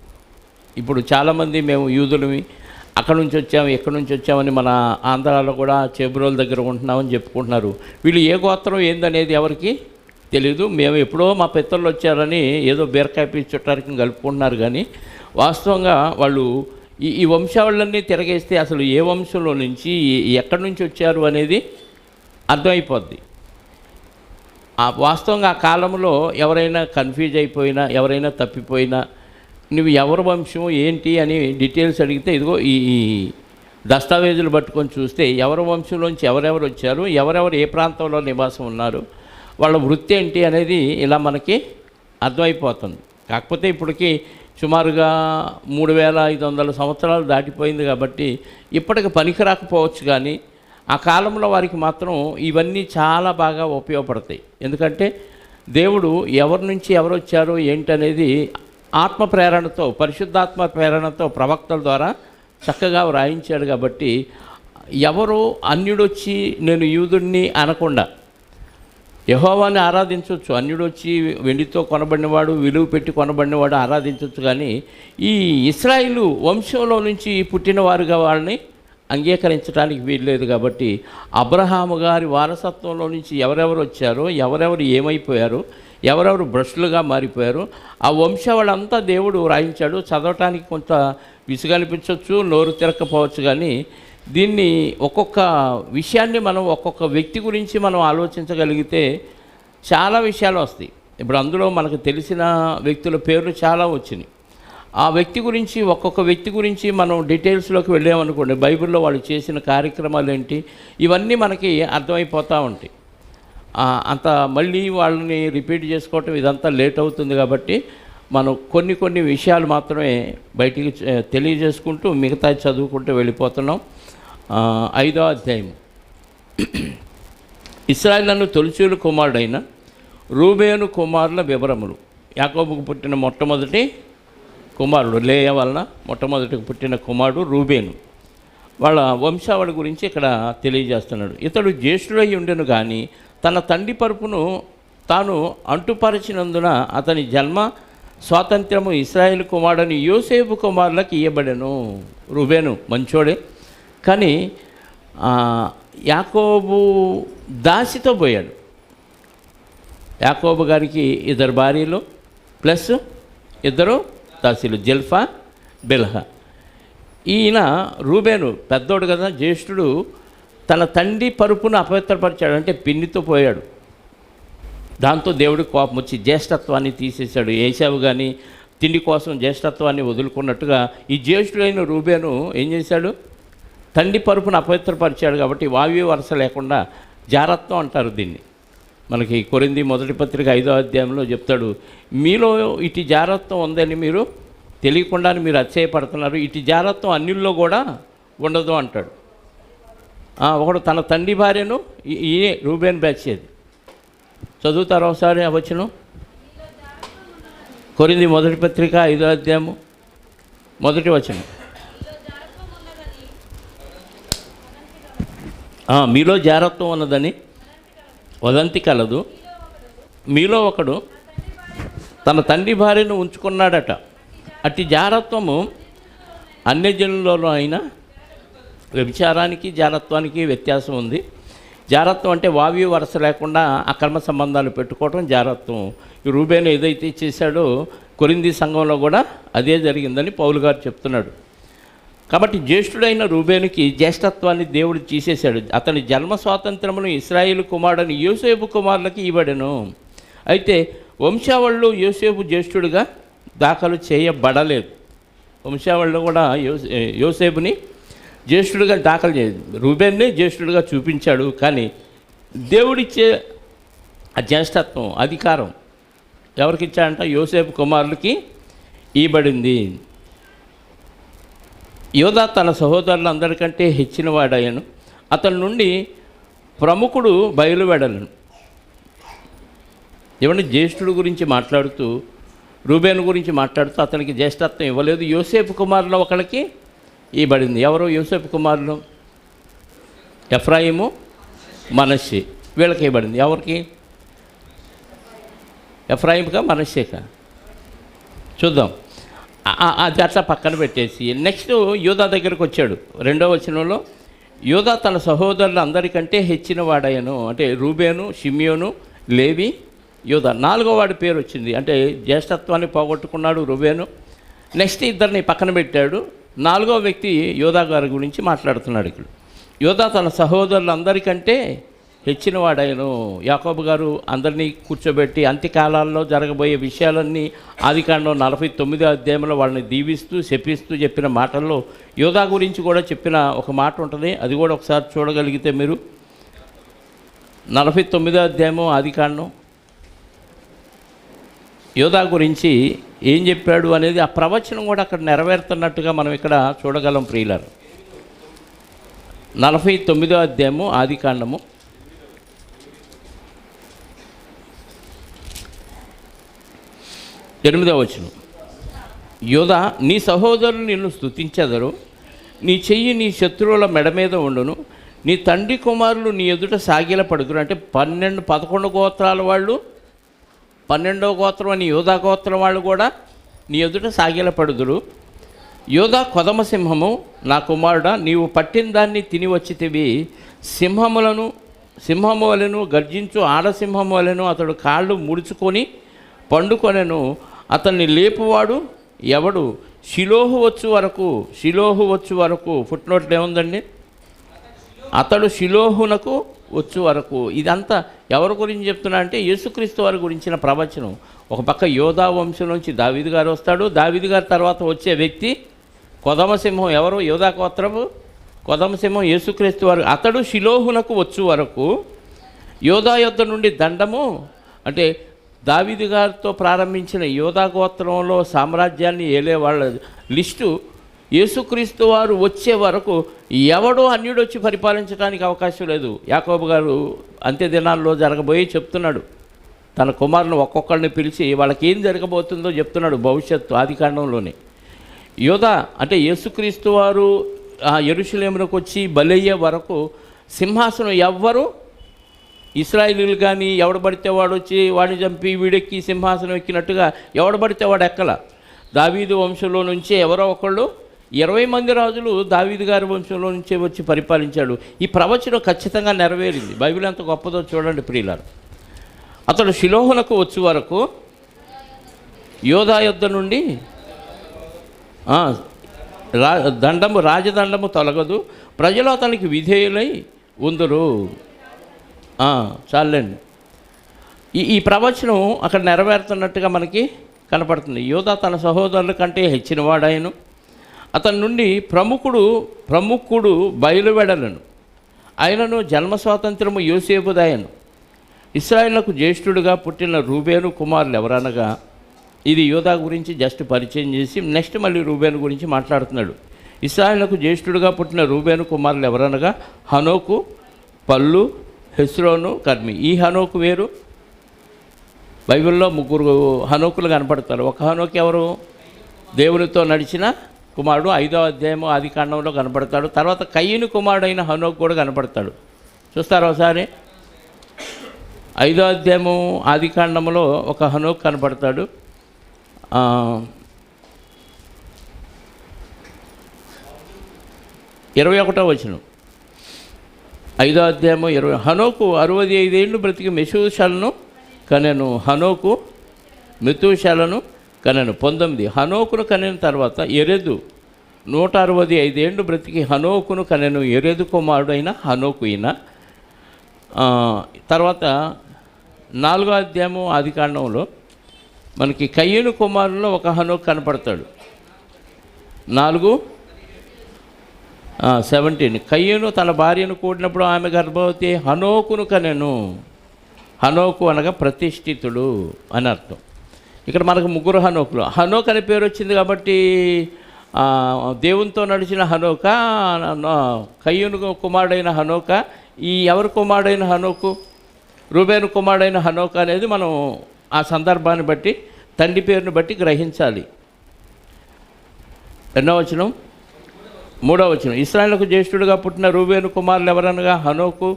Speaker 1: ఇప్పుడు చాలామంది మేము యూదులమి అక్కడ నుంచి వచ్చాము ఎక్కడి నుంచి వచ్చామని మన ఆంధ్రాలో కూడా చేబ్రోల్ దగ్గర ఉంటున్నామని చెప్పుకుంటున్నారు. వీళ్ళు ఏ గోత్రం ఏందనేది ఎవరికి తెలీదు. మేము ఎప్పుడో మా పెద్దలు వచ్చారని ఏదో బీరకాయ పీచు చుట్టారికి కలుపుకుంటున్నారు. కానీ వాస్తవంగా వాళ్ళు ఈ వంశావళులన్నీ తిరగేస్తే అసలు ఏ వంశంలో నుంచి ఎక్కడి నుంచి వచ్చారు అనేది అర్థమైపోద్ది. వాస్తవంగా ఆ కాలంలో ఎవరైనా కన్ఫ్యూజ్ అయిపోయినా, ఎవరైనా తప్పిపోయినా, నువ్వు ఎవరి వంశం ఏంటి అని డీటెయిల్స్ అడిగితే ఇదిగో ఈ దస్తావేజులు పట్టుకొని చూస్తే ఎవరి వంశంలోంచి ఎవరెవరు వచ్చారు, ఎవరెవరు ఏ ప్రాంతంలో నివాసం ఉన్నారు, వాళ్ళ వృత్తి ఏంటి అనేది ఇలా మనకి అర్థమైపోతుంది. కాకపోతే ఇప్పటికి సుమారుగా 3500 సంవత్సరాలు దాటిపోయింది కాబట్టి ఇప్పటికి పనికి రాకపోవచ్చు. కానీ ఆ కాలంలో వారికి మాత్రం ఇవన్నీ చాలా బాగా ఉపయోగపడతాయి. ఎందుకంటే దేవుడు ఎవరి నుంచి ఎవరు వచ్చారో ఏంటనేది ఆత్మ ప్రేరణతో, పరిశుద్ధాత్మ ప్రేరణతో ప్రవక్తల ద్వారా చక్కగా వ్రాయించాడు. కాబట్టి ఎవరు అన్యుడొచ్చి నేను యూదుడిని అనకుండా యెహోవాని ఆరాధించవచ్చు. అన్యుడొచ్చి వెండితో కొనబడినవాడు, విలువ పెట్టి కొనబడినవాడు ఆరాధించవచ్చు. కానీ ఈ ఇశ్రాయేలు వంశంలో నుంచి పుట్టిన వారుగా వాళ్ళని అంగీకరించడానికి వీల్లేదు. కాబట్టి అబ్రహాము గారి వారసత్వంలో నుంచి ఎవరెవరు వచ్చారో, ఎవరెవరు ఏమైపోయారు, ఎవరెవరు భ్రష్టులుగా మారిపోయారు, ఆ వంశావళంతా దేవుడు రాయించాడు. చదవటానికి కొంత విసుగనిపించవచ్చు, నోరు తిరగకపోవచ్చు. కానీ దీన్ని ఒక్కొక్క విషయాన్ని మనం ఒక్కొక్క వ్యక్తి గురించి మనం ఆలోచించగలిగితే చాలా విషయాలు వస్తాయి. ఇప్పుడు అందులో మనకు తెలిసిన వ్యక్తుల పేర్లు చాలా వచ్చినాయి. ఆ వ్యక్తి గురించి, ఒక్కొక్క వ్యక్తి గురించి మనం డీటెయిల్స్లోకి వెళ్ళామనుకోండి, బైబిల్లో వాళ్ళు చేసిన కార్యక్రమాలు ఏంటి, ఇవన్నీ మనకి అర్థమైపోతూ ఉంటాయి. అంత మళ్ళీ వాళ్ళని రిపీట్ చేసుకోవటం ఇదంతా లేట్ అవుతుంది. కాబట్టి మనం కొన్ని విషయాలు మాత్రమే బయటికి తెలియజేసుకుంటూ మిగతా చదువుకుంటూ వెళ్ళిపోతున్నాం. 5వ అధ్యాయం. ఇశ్రాయేలును తొలిచూలు కుమారుడైన రూబేను కుమారుల వివరములు. యాకోబుకు పుట్టిన మొట్టమొదటి కుమారుడు, లేయా వలన మొట్టమొదటికి పుట్టిన కుమారుడు రూబేను. వాళ్ళ వంశావళి గురించి ఇక్కడ తెలియజేస్తున్నాడు. ఇతడు జ్యేష్ఠుడై ఉండెను కానీ తన తండ్రి పరుపును తాను అంటుపరచినందున అతని జన్మ స్వాతంత్ర్యము ఇశ్రాయేలు కుమారుడని యోసేపు కుమారులకు ఇయ్యబడెను. రూబేను మంచోడే, కానీ యాకోబు దాసితో పోయాడు. యాకోబు గారికి 2 భార్యలు ప్లస్ 2 దాసీలు, జెల్ఫా, బిల్హా. ఈయన రూబేను పెద్దోడు కదా, జ్యేష్ఠుడు, తన తండ్రి పరుపును అపవిత్రపరిచాడు, అంటే పిన్నితో పోయాడు. దాంతో దేవుడికి కోపం వచ్చి జ్యేష్ఠత్వాన్ని తీసేశాడు. ఏశావు కానీ తిండి కోసం జ్యేష్ఠత్వాన్ని వదులుకున్నట్టుగా ఈ జ్యేష్ఠుడైన రూబేను ఏం చేశాడు, తండ్రి పరుపును అపవిత్రపరిచాడు. కాబట్టి వావి వరుస లేకుండా జారత్వం అంటారు దీన్ని. మనకి కొరింథీ మొదటి పత్రిక 5వ అధ్యాయంలో చెప్తాడు, మీలో ఇటు జారత్వం ఉందని మీరు తెలియకుండానే మీరు అతిశయపడుతున్నారు, ఇటు జారత్వం అన్యుల్లో కూడా ఉండదు అంటాడు. ఒకడు తన తండ్రి భార్యను, ఈయనే రూబేన్ బ్యాచ్. అది చదువుతారు ఒకసారి ఆ వచనం. కొరింథీ మొదటి పత్రిక 5వ అధ్యాయము 1వ వచనం. మీలో జారత్వం ఉన్నదని వదంతి కలదు, మీలో ఒకడు తన తండ్రి భార్యను ఉంచుకున్నాడట. అట్టి జారత్వము అన్యజనులలో అయినా వ్యభిచారానికి జారత్వానికి వ్యత్యాసం ఉంది. జారత్వం అంటే వావి వరస లేకుండా అక్రమ సంబంధాలు పెట్టుకోవడం జారత్వం. ఈ రూబేను ఏదైతే చేశాడో కొరింథీ సంఘంలో కూడా అదే జరిగిందని పౌలు గారు చెప్తున్నాడు. కాబట్టి జ్యేష్ఠుడైన రూబేనుకి జ్యేష్ఠత్వాన్ని దేవుడు తీసేశాడు. అతని జన్మ స్వాతంత్రమును ఇశ్రాయేలు కుమారుడని యోసేపు కుమారులకి ఇవ్వడెను. అయితే వంశావళిలో యోసేపు జ్యేష్ఠుడిగా దాఖలు చేయబడలేదు. వంశావళిలో కూడా యోసేపుని జ్యేష్ఠుడిగా దాఖలు చేయలేదు. రూబేన్నే జ్యేష్ఠుడిగా చూపించాడు. కానీ దేవుడిచ్చే ఆ జ్యేష్ఠత్వం, అధికారం ఎవరికి ఇచ్చాడంట, యోసేపు కుమారులకి ఇవ్వబడింది. యోదా తన సహోదరులందరికంటే హెచ్చిన వాడయ్యను. అతని నుండి ప్రముఖుడు బయలువెడలను. ఏమన్నా జ్యేష్ఠుడు గురించి మాట్లాడుతూ, రూబేను గురించి మాట్లాడుతూ అతనికి జ్యేష్ఠత్వం ఇవ్వలేదు. యోసేపు కుమారులు ఒకళ్ళకి ఇవ్వబడింది. ఎవరు యోసేపు కుమారులు? ఎఫ్రాయిము, మనష్షే. వీళ్ళకి ఇవ్వబడింది. ఎవరికి? ఎఫ్రాయిముగా, మనష్షేకా? చూద్దాం. అది అట్లా పక్కన పెట్టేసి నెక్స్ట్ యూదా దగ్గరకు వచ్చాడు. 2వ వచనంలో యూదా తన సహోదరులు అందరికంటే హెచ్చిన వాడయ్యను, అంటే రూబేను, షిమ్యోను, లేవి, యూదా. 4వ వాడి పేరు వచ్చింది, అంటే జ్యేష్ఠత్వాన్ని పోగొట్టుకున్నాడు రూబేను. నెక్స్ట్ ఇద్దరిని పక్కన పెట్టాడు. 4వ వ్యక్తి యూదా గారి గురించి మాట్లాడుతున్నాడు ఇక్కడ. యూదా తన సహోదరులు అందరికంటే హెచ్చిన వాడైను. యాకోబు గారు అందరినీ కూర్చోబెట్టి అంత్యకాలాల్లో జరగబోయే విషయాలన్నీ ఆదికాండం 49వ అధ్యాయంలో వాళ్ళని దీవిస్తూ శపిస్తూ చెప్పిన మాటల్లో యూదా గురించి కూడా చెప్పిన ఒక మాట ఉంటుంది. అది కూడా ఒకసారి చూడగలిగితే మీరు 49వ అధ్యాయము ఆదికాండం యూదా గురించి ఏం చెప్పాడు అనేది ఆ ప్రవచనం కూడా అక్కడ నెరవేరుతున్నట్టుగా మనం ఇక్కడ చూడగలం ప్రియులారు. 49వ అధ్యాయము ఆదికాండము 8వ వచనం. యూదా, నీ సహోదరులు నిన్ను స్తుతించెదరు, నీ చెయ్యి నీ శత్రువుల మెడ మీద ఉండును, నీ తండ్రి కుమారులు నీ ఎదుట సాగిల పడుదురు. అంటే 11 గోత్రాల వాళ్ళు, 12వ గోత్రం అని యూదా గోత్రం వాళ్ళు కూడా నీ ఎదుట సాగిల పడుదురు. యూదా కొదమ సింహము, నా కుమారుడా, నీవు పట్టిన దాన్ని తిని వచ్చితివి. సింహము వలెను గర్జించు ఆడసింహము వలెను అతడు కాళ్ళు ముడుచుకొని పండుకొనెను. అతన్ని లేపువాడు ఎవడు? షిలోహు వచ్చు వరకు ఫుట్నోట్లో ఏముందండి? అతడు షిలోహునకు వచ్చు వరకు. ఇదంతా ఎవరి గురించి చెప్తున్నా అంటే యేసుక్రీస్తు వారి గురించిన ప్రవచనం. ఒక పక్క యోధా వంశం నుంచి దావీదు గారు వస్తాడు. దావీదు గారి తర్వాత వచ్చే వ్యక్తి కొదమసింహం. ఎవరు? యోధా గోత్రము కొదమసింహం యేసుక్రీస్తు వారు. అతడు షిలోహునకు వచ్చు వరకు యోధా యొద్ద నుండి దండము, అంటే దావీదు గారితో ప్రారంభించిన యోధా గోత్రంలో సామ్రాజ్యాన్ని ఏలే వాళ్ళ లిస్టు యేసుక్రీస్తు వారు వచ్చే వరకు ఎవడో అన్యుడు వచ్చి పరిపాలించడానికి అవకాశం లేదు. యాకోబు గారు అంత్య దినాల్లో జరగబోయి చెప్తున్నాడు. తన కుమారుని ఒక్కొక్కరిని పిలిచి వాళ్ళకి ఏం జరగబోతుందో చెప్తున్నాడు భవిష్యత్తు ఆదికాండంలోనే. యోధా అంటే యేసుక్రీస్తు వారు యెరూషలేమునకు వచ్చి బలయ్యే వరకు సింహాసనం ఎవ్వరు ఇశ్రాయేలీయులు కానీ ఎవడు పడితే వాడు వచ్చి వాడిని చంపి వీడెక్కి సింహాసనం ఎక్కినట్టుగా ఎవడు పడితే వాడు ఎక్కల. దావీదు వంశంలో నుంచే ఎవరో ఒకళ్ళు 20 మంది రాజులు దావీదు గారి వంశంలో నుంచే వచ్చి పరిపాలించాడు. ఈ ప్రవచనం ఖచ్చితంగా నెరవేరింది. బైబిల్ ఎంత గొప్పదో చూడండి ప్రియులారు. అతడు షిలోహునకు వచ్చే వరకు యోధా యొద్ద నుండి రాజదండము తొలగదు, ప్రజలు అతనికి విధేయులై ఉందురు. చాలండి. ఈ ప్రవచనం అక్కడ నెరవేరుతున్నట్టుగా మనకి కనపడుతుంది. యోధా తన సహోదరుల కంటే హెచ్చినవాడాయను. అతని నుండి ప్రముఖుడు బయలువెడలను. ఆయనను జన్మ స్వాతంత్రము యోసేపుదాయను. ఇశ్రాయేలుకు జ్యేష్ఠుడిగా పుట్టిన రూబేను కుమారులు ఎవరనగా, ఇది యోధా గురించి జస్ట్ పరిచయం చేసి నెక్స్ట్ మళ్ళీ రూబేను గురించి మాట్లాడుతున్నాడు. ఇశ్రాయేలుకు జ్యేష్ఠుడిగా పుట్టిన రూబేను కుమారులు ఎవరనగా హనోకు, పల్లు, హెస్రోను, కర్మి. ఈ హనోకు వేరు. బైబిల్లో 3 హనోకులు కనపడతారు. ఒక హనోకు ఎవరు? దేవునితో నడిచిన కుమారుడు. 5వ అధ్యాయము ఆదికాండంలో కనపడతాడు. తర్వాత కయ్యను కుమారుడైన హనోకు కూడా కనపడతాడు. చూస్తారా ఒకసారి? 5వ అధ్యాయము ఆదికాండంలో ఒక హనోకు కనపడతాడు. 21వ వచనం 5వ అధ్యాయము 20. హనోకు 65 ఏళ్ళు బ్రతికి మెషూషలను కనెను. హనోకు మెతూషలను కనెను. 19. హనోకును కనెను తర్వాత ఎరెదు 165 ఏళ్ళు బ్రతికి హనోకును కనెను. ఎరెదు కుమారుడైన హనోకు ఈయన. తర్వాత 4వ అధ్యాయము ఆదికాండంలో మనకి కయ్యను కుమారుల్లో ఒక హనోకు కనపడతాడు. 4:17. కయ్యను తన భార్యను కూడినప్పుడు ఆమె గర్భవతి హనోకును కనెను. హనోకు అనగా ప్రతిష్ఠితుడు అని అర్థం. ఇక్కడ మనకు 3 హనోకులు. హనోక్ అనే పేరు వచ్చింది కాబట్టి దేవునితో నడిచిన హనోక, కయ్యూను కుమారుడైన హనోక. ఈ ఎవరు కుమారుడైన హనోకు? రూబేను కుమారుడైన హనోక అనేది మనం ఆ సందర్భాన్ని బట్టి తండ్రి పేరుని బట్టి గ్రహించాలి. ఎన్నో వచనం? 3వ వచనం. ఇశ్రాయేలుకు జ్యేష్ఠుడిగా పుట్టిన రూబేను కుమారులు ఎవరనగా హనోకు,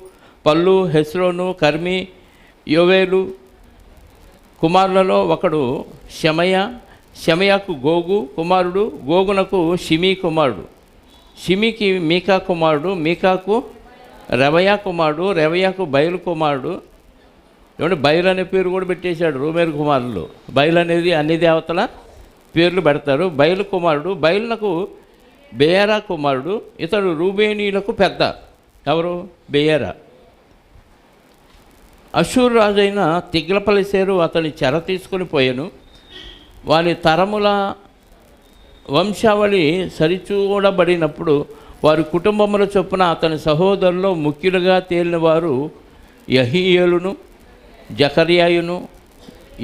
Speaker 1: పల్లు, హెస్రోను, కర్మి, యోవేలు. కుమారులలో ఒకడు షమయ, షమయాకు గోగు కుమారుడు, గోగునకు షిమీ కుమారుడు, షిమీకి మీకా కుమారుడు, మీకాకు రెవయా కుమారుడు, రెవయాకు బయలు కుమారుడు. ఏమంటే బయలు అనే పేరు కూడా పెట్టేశాడు రూమేరు కుమారులు. బయలు అనేది అన్ని దేవతల పేర్లు పెడతారు. బయలు కుమారుడు, బయలునకు బెయరా కుమారుడు. ఇతడు రూబేనీలకు పెద్ద. ఎవరు? బెయరా. అషూరు రాజైన తిగ్లపలిసేరు అతని చెర తీసుకుని పోయాను. వారి తరముల వంశావళి సరిచూడబడినప్పుడు వారి కుటుంబముల చొప్పున అతని సహోదరుల్లో ముఖ్యులుగా తేలిన వారు యహీయేలును, జకర్యాయును,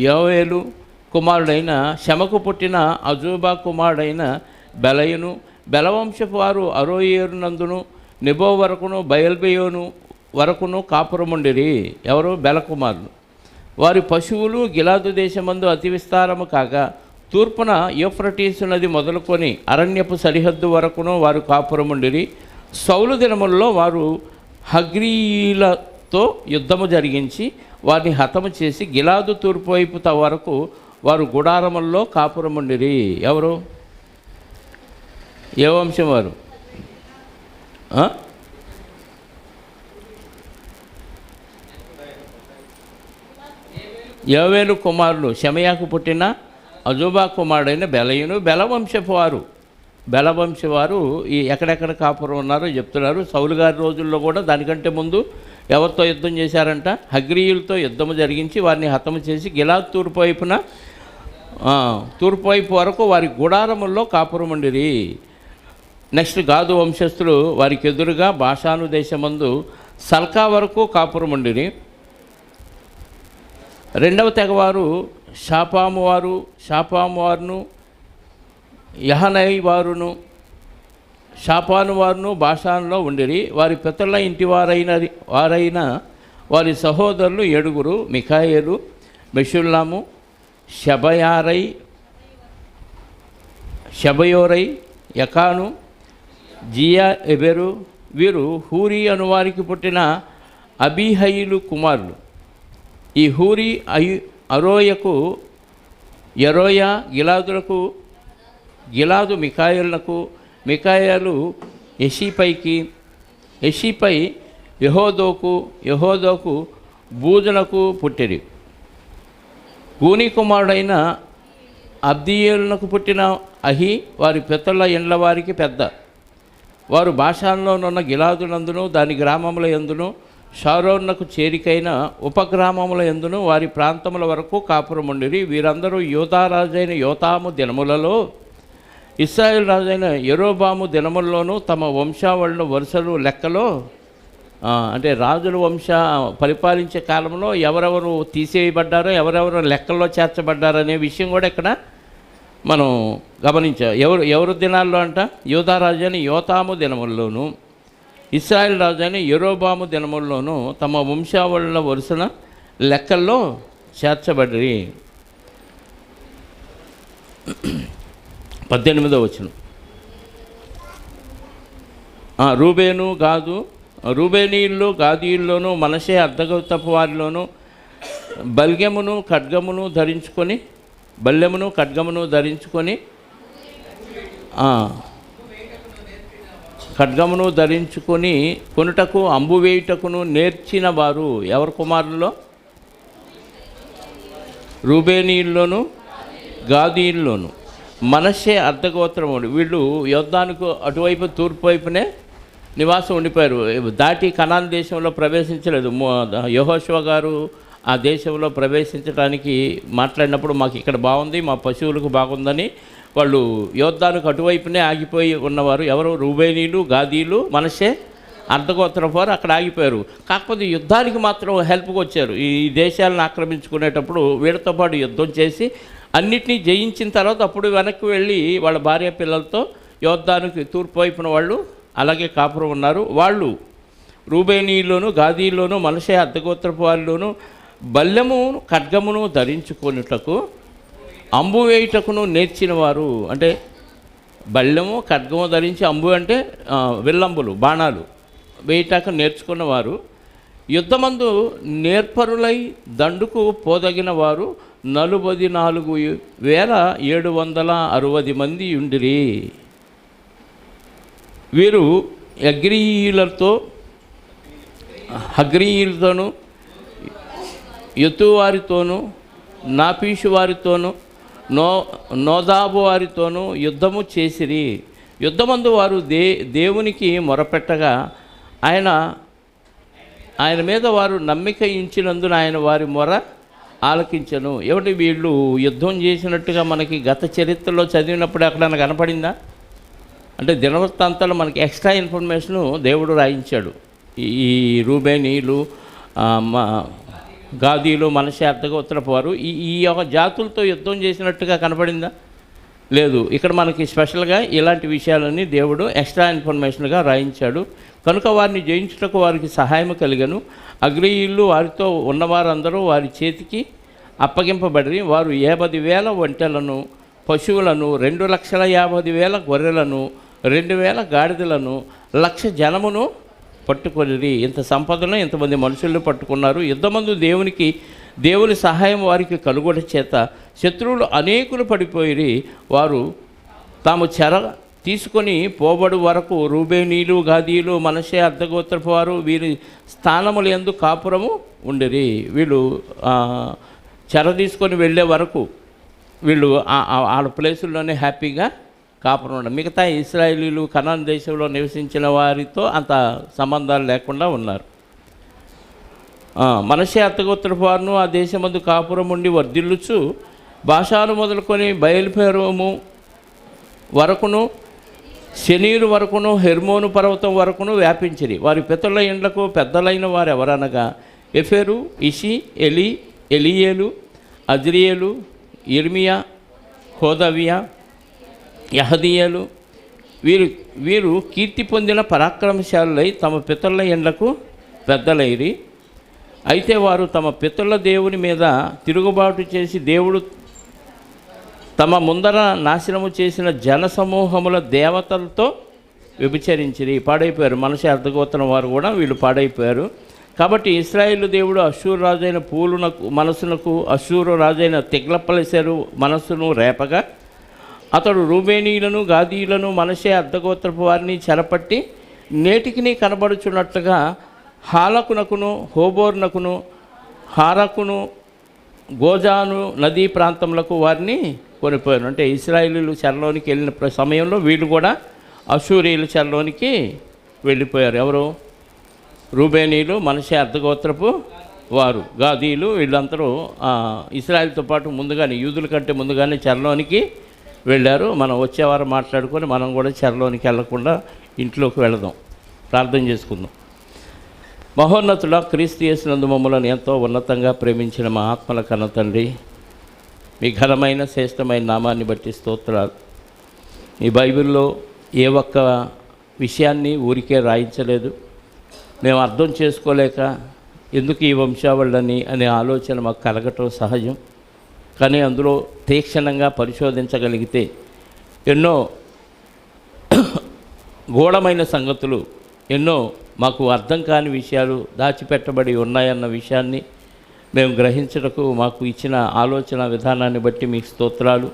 Speaker 1: యోవేలు కుమారుడైన శమకు పుట్టిన అజూబా కుమారుడైన బెలయును. బెలవంశపు వారు అరోయేరు నందును నెబో వరకును బయల్బెయోను వరకును కాపురముండిరి. ఎవరు? బెల కుమారులు. వారి పశువులు గిలాదు దేశమందు అతి విస్తారము కాగా తూర్పున యూఫ్రటీసు నది మొదలుకొని అరణ్యపు సరిహద్దు వరకును వారు కాపురముండిరి. సౌలు దినముల్లో వారు హగ్రీయులతో యుద్ధము జరిగించి వారిని హతము చేసి గిలాదు తూర్పు వైపు వరకు వారు గుడారముల్లో కాపురముండిరి. ఎవరు? ఏ వంశం వారు? యోవేలు కుమారులు షమయాకు పుట్టిన అజూబా కుమారుడైన బెలయును. బెలవంశవారు ఈ ఎక్కడెక్కడ కాపురం ఉన్నారో చెప్తున్నారు. సౌలు గారి రోజుల్లో కూడా దానికంటే ముందు ఎవరితో యుద్ధం చేశారంట? హగ్రీయులతో యుద్ధము జరిగించి వారిని హతము చేసి గిలాద్ తూర్పు వైపు వరకు వారి గుడారముల్లో కాపురముండిరి. నెక్స్ట్ గాదు వంశస్థులు వారికి ఎదురుగా బాషాను దేశమందు సల్కా వరకు కాపురముండిరి. రెండవ తెగవారు షాపాము వారును యహనై వారును షాపాను వారును బాషానులో ఉండిరి. వారి పితరుల ఇంటి వారైన వారి సహోదరులు 7: మిఖాయేలు, మెషుల్లాము, షబయోరై, యకాను, జియా ఎబెరు. వీరు హూరీ అనువారికి పుట్టిన అబీహయిలు కుమారులు. ఈ హూరీ అరోయకు యరోయ, గిలాదు మిఖాయేలునకు, మిఖాయేలు యెషీపై యెహోదోకు బూజునకు పుట్టిరి. గూని కుమారుడైన అబ్దియేలునకు పుట్టిన అహి వారి పితరుల ఇండ్ల వారికి పెద్ద. వారు బాషానులోనున్న గిలాదునందును దాని గ్రామముల యందును షారోనుకు చేరికైన ఉపగ్రామముల యందును వారి ప్రాంతముల వరకు కాపురముండిరి. వీరందరూ యూదా రాజైన యోతాము దినములలో, ఇశ్రాయేలు రాజైన యెరోబాము దినముల్లోనూ తమ వంశావళిలో వరుసలు లెక్కలో, అంటే రాజుల పరిపాలించే కాలంలో ఎవరెవరు తీసేయబడ్డారో, ఎవరెవరు లెక్కల్లో చేర్చబడ్డారో అనే విషయం కూడా ఇక్కడ మనం గమనించాం. ఎవరు దినాల్లో అంట? యూదా రాజైన యోతాము దినముల్లోనూ ఇశ్రాయేలు రాజైన యెరోబాము దినముల్లోనూ తమ వంశావళిలో వరుసన లెక్కల్లో చేర్చబడి. 18వ వచనం. రూబేనీయుల్లో గాదీయుల్లోనూ మనషే అర్ధగోత్రపు వారిలోనూ బల్యమును ఖడ్గమును ధరించుకొని కొనుటకు అంబు వేయుటకును నేర్చిన వారు ఎవరి కుమారుల్లో? రూబేనీయుల్లోనూ గాదీయుల్లోనూ మనషే అర్ధగోత్రముడు. వీళ్ళు యుద్ధానికి అటువైపు తూర్పు వైపునే నివాసం ఉండిపోయారు. దాటి కనాన్ దేశంలో ప్రవేశించలేదు. యెహోషువ గారు ఆ దేశంలో ప్రవేశించడానికి మాట్లాడినప్పుడు మాకు ఇక్కడ బాగుంది, మా పశువులకు బాగుందని వాళ్ళు యోద్ధానికి అటువైపునే ఆగిపోయి ఉన్నవారు. ఎవరు? రూబేనీలు, గాదీలు, మనషే అర్ధగోత్రపు వారు అక్కడ ఆగిపోయారు. కాకపోతే యుద్ధానికి మాత్రం హెల్ప్కి వచ్చారు. ఈ దేశాలను ఆక్రమించుకునేటప్పుడు వీళ్ళతో పాటు యుద్ధం చేసి అన్నిటినీ జయించిన తర్వాత అప్పుడు వెనక్కి వెళ్ళి వాళ్ళ భార్య పిల్లలతో యోద్ధానికి తూర్పు వైపున వాళ్ళు అలాగే కాపురం ఉన్నారు. వాళ్ళు రూబేనీలోను గాదీల్లోనూ మనషే అర్ధగోత్రపు వారిలోనూ బల్లెము ఖడ్గమును ధరించుకొనుటకు అంబు వేయుటకును నేర్చిన వారు. అంటే బల్లెము ఖడ్గము ధరించి, అంబు అంటే విల్లంబులు బాణాలు వేయటాక నేర్చుకున్నవారు. యుద్ధమందు నేర్పరులై దండుకు పోదగిన వారు, 44,760 మంది ఉండిరి. వీరు హగ్రీయులతోనూ యతు వారితోనూ నాపీషు వారితోనూ నోదాబు వారితోనూ యుద్ధము చేసిరి. యుద్ధమందు వారు దేవునికి మొరపెట్టగా ఆయన మీద వారు నమ్మిక ఉంచినందున ఆయన వారి మొర ఆలకించను. ఏమిటి వీళ్ళు యుద్ధం చేసినట్టుగా మనకి గత చరిత్రలో చదివినప్పుడు ఎక్కడైనా కనపడిందా? అంటే దినవృత్తాంతాలు మనకి ఎక్స్ట్రా ఇన్ఫర్మేషను దేవుడు రాయించాడు. ఈ రూబేనీలు, గాదీలు, మనషే అర్థగోత్రపు వారు ఈ యొక్క జాతులతో యుద్ధం చేసినట్టుగా కనపడిందా? లేదు. ఇక్కడ మనకి స్పెషల్గా ఇలాంటి విషయాలన్నీ దేవుడు ఎక్స్ట్రా ఇన్ఫర్మేషన్గా రాయించాడు. కనుక వారిని జయించుటకు వారికి సహాయం కలిగను. అగ్రీయులు వారితో ఉన్నవారందరూ వారి చేతికి అప్పగింపబడి వారు 50,000 ఒంటెలను, పశువులను, 2,50,000 గొర్రెలను, 2,000 గాడిదలను, 1,00,000 జనమును పట్టుకొనిరి. ఇంత సంపదను ఇంతమంది మనుషులను పట్టుకున్నారు. యుద్ధమందు దేవుని సహాయం వారికి కలుగుట చేత శత్రువులు అనేకులు పడిపోయి వారు తాము చెర తీసుకొని పోబడు వరకు రూబేనీలు, గాదీలు, మనషే అర్థగోత్రపు వారు వీరి స్థానముల యందు కాపురము ఉండిరి. వీళ్ళు చెర తీసుకొని వెళ్ళే వరకు వీళ్ళు ఆ ప్లేసుల్లోనే హ్యాపీగా కాపురం ఉండరు. మిగతా ఇశ్రాయేలీలు కనాన్ దేశంలో నివసించిన వారితో అంత సంబంధాలు లేకుండా ఉన్నారు. మనషే అర్థగోత్రపు వారును ఆ దేశమందు కాపురం ఉండి వర్ధిల్లుచు భాషాను మొదలుకొని బయలుపేరము వరకును, శనీరు వరకును, హెర్మోను పర్వతం వరకును వ్యాపించిరి. వారి పితరుల ఇండ్లకు పెద్దలైన వారు ఎవరనగా ఎఫెరు, ఇషి, ఎలియేలు, అజ్రియేలు, ఇర్మియా, హోదవియా, యహదీయేలు. వీరు కీర్తి పొందిన పరాక్రమశాలులై తమ పితరుల ఇండ్లకు పెద్దలైరి. అయితే వారు తమ పితరుల దేవుని మీద తిరుగుబాటు చేసి దేవుడు తమ ముందర నాశనము చేసిన జనసమూహముల దేవతలతో వ్యభిచరించిరి, పాడైపోయారు. మనషే అర్థగోత్రం వారు కూడా వీళ్ళు పాడైపోయారు. కాబట్టి ఇశ్రాయేలు దేవుడు అష్షూరు రాజైన మనసునకు అష్షూరు రాజైన తిగ్లత్పిలెసెరు మనస్సును రేపగా అతడు రూబేనీలను, గాదీలను, మనషే అర్థగోత్రపు వారిని చెరపట్టి నేటికి కనబడుచున్నట్లుగా హాలకునకును, హోబోర్నకును, హారకును, గోజాను నదీ ప్రాంతములకు వారిని కొనిపోయారు. అంటే ఇశ్రాయేలీలు చెరలోనికి వెళ్ళిన సమయంలో వీళ్ళు కూడా అష్షూరీయుల చెరలోనికి వెళ్ళిపోయారు. ఎవరు? రూబేనీలు, మనషే అర్థగోత్రపు వారు, గాదీలు, వీళ్ళందరూ ఇశ్రాయేలుతో పాటు ముందుగానే, యూదుల కంటే ముందుగానే చెరలోనికి వెళ్ళారు. మనం వచ్చేవారు మాట్లాడుకొని మనం కూడా చెరలోనికి వెళ్లకుండా ఇంట్లోకి వెళదాం, ప్రార్థన చేసుకుందాం. మహోన్నతుల క్రీస్తు యేసునందు మమ్మలను ఎంతో ఉన్నతంగా ప్రేమించిన మా ఆత్మల కన్న తండ్రి, మీ ఘనమైన శ్రేష్టమైన నామాన్ని బట్టి స్తోత్రాలు. ఈ బైబిల్లో ఏ ఒక్క విషయాన్ని ఊరికే రాయించలేదు. మేము అర్థం చేసుకోలేక ఎందుకు ఈ వంశావళిని అనే ఆలోచన మాకు కలగటం సహజం. కానీ అందులో తీక్షణంగా పరిశోధించగలిగితే ఎన్నో గూఢమైన సంగతులు, ఎన్నో మాకు అర్థం కాని విషయాలు దాచిపెట్టబడి ఉన్నాయన్న విషయాన్ని మేము గ్రహించటకు మాకు ఇచ్చిన ఆలోచన విధానాన్ని బట్టి మీకు స్తోత్రాలు.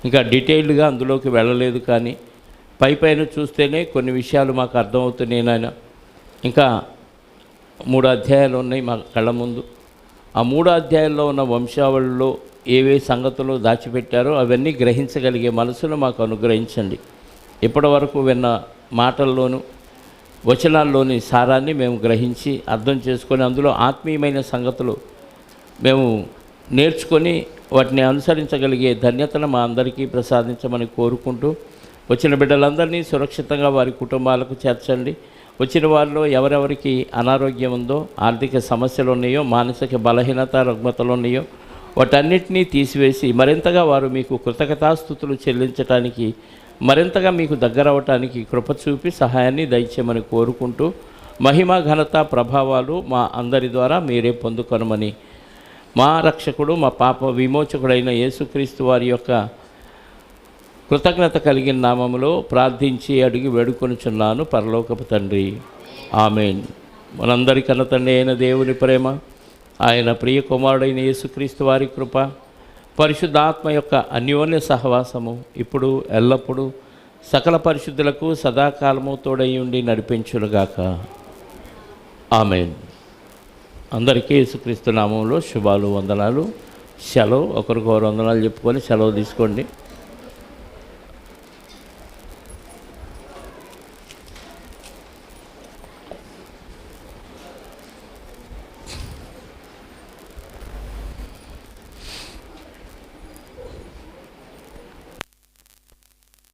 Speaker 1: ఇంకా డీటెయిల్డ్గా అందులోకి వెళ్ళలేదు, కానీ పైపైన చూస్తేనే కొన్ని విషయాలు మాకు అర్థమవుతున్నాయి నాయన. ఇంకా 3 అధ్యాయాలు ఉన్నాయి మా కళ్ళ ముందు. ఆ 3 అధ్యాయాల్లో ఉన్న వంశావళిలో ఏవే సంగతులు దాచిపెట్టారో అవన్నీ గ్రహించగలిగే మనసును మాకు అనుగ్రహించండి. ఇప్పటి వరకు విన్న మాటల్లోనూ వచనాల్లోని సారాన్ని మేము గ్రహించి అర్థం చేసుకొని అందులో ఆత్మీయమైన సంగతులు మేము నేర్చుకొని వాటిని అనుసరించగలిగే ధన్యతను మా అందరికీ ప్రసాదించమని కోరుకుంటూ, వచ్చిన బిడ్డలందరినీ సురక్షితంగా వారి కుటుంబాలకు చేర్చండి. వచ్చిన వారిలో ఎవరెవరికి అనారోగ్యం ఉందో, ఆర్థిక సమస్యలు ఉన్నాయో, మానసిక బలహీనత, రుగ్మతలు ఉన్నాయో వాటన్నిటినీ తీసివేసి మరింతగా వారు మీకు కృతజ్ఞతాస్తుతులు చెల్లించటానికి, మరింతగా మీకు దగ్గర అవటానికి కృప చూపి సహాయాన్ని దయచేయమని కోరుకుంటూ, మహిమ, ఘనత, ప్రభావాలు మా అందరి ద్వారా మీరే పొందుకొనమని మా రక్షకుడు, మా పాప విమోచకుడైన యేసుక్రీస్తు వారి యొక్క కృతజ్ఞత కలిగిన నామములో ప్రార్థించి అడిగి వేడుకొనుచున్నాను పరలోకపు తండ్రి. ఆమేన్. మనందరి కన్న తండ్రి అయిన దేవుని ప్రేమ, ఆయన ప్రియ కుమారుడైన యేసుక్రీస్తు వారి కృప, పరిశుద్ధాత్మ యొక్క అన్యోన్య సహవాసము ఇప్పుడు ఎల్లప్పుడూ సకల పరిశుద్ధులకు సదాకాలము తోడై ఉండి నడిపించునుగాక. ఆమేన్. అందరికీ యేసుక్రీస్తు నామంలో శుభాలు, వందనాలు. సెలవు. ఒకరికొకరు వందనాలు చెప్పుకొని సెలవు తీసుకోండి.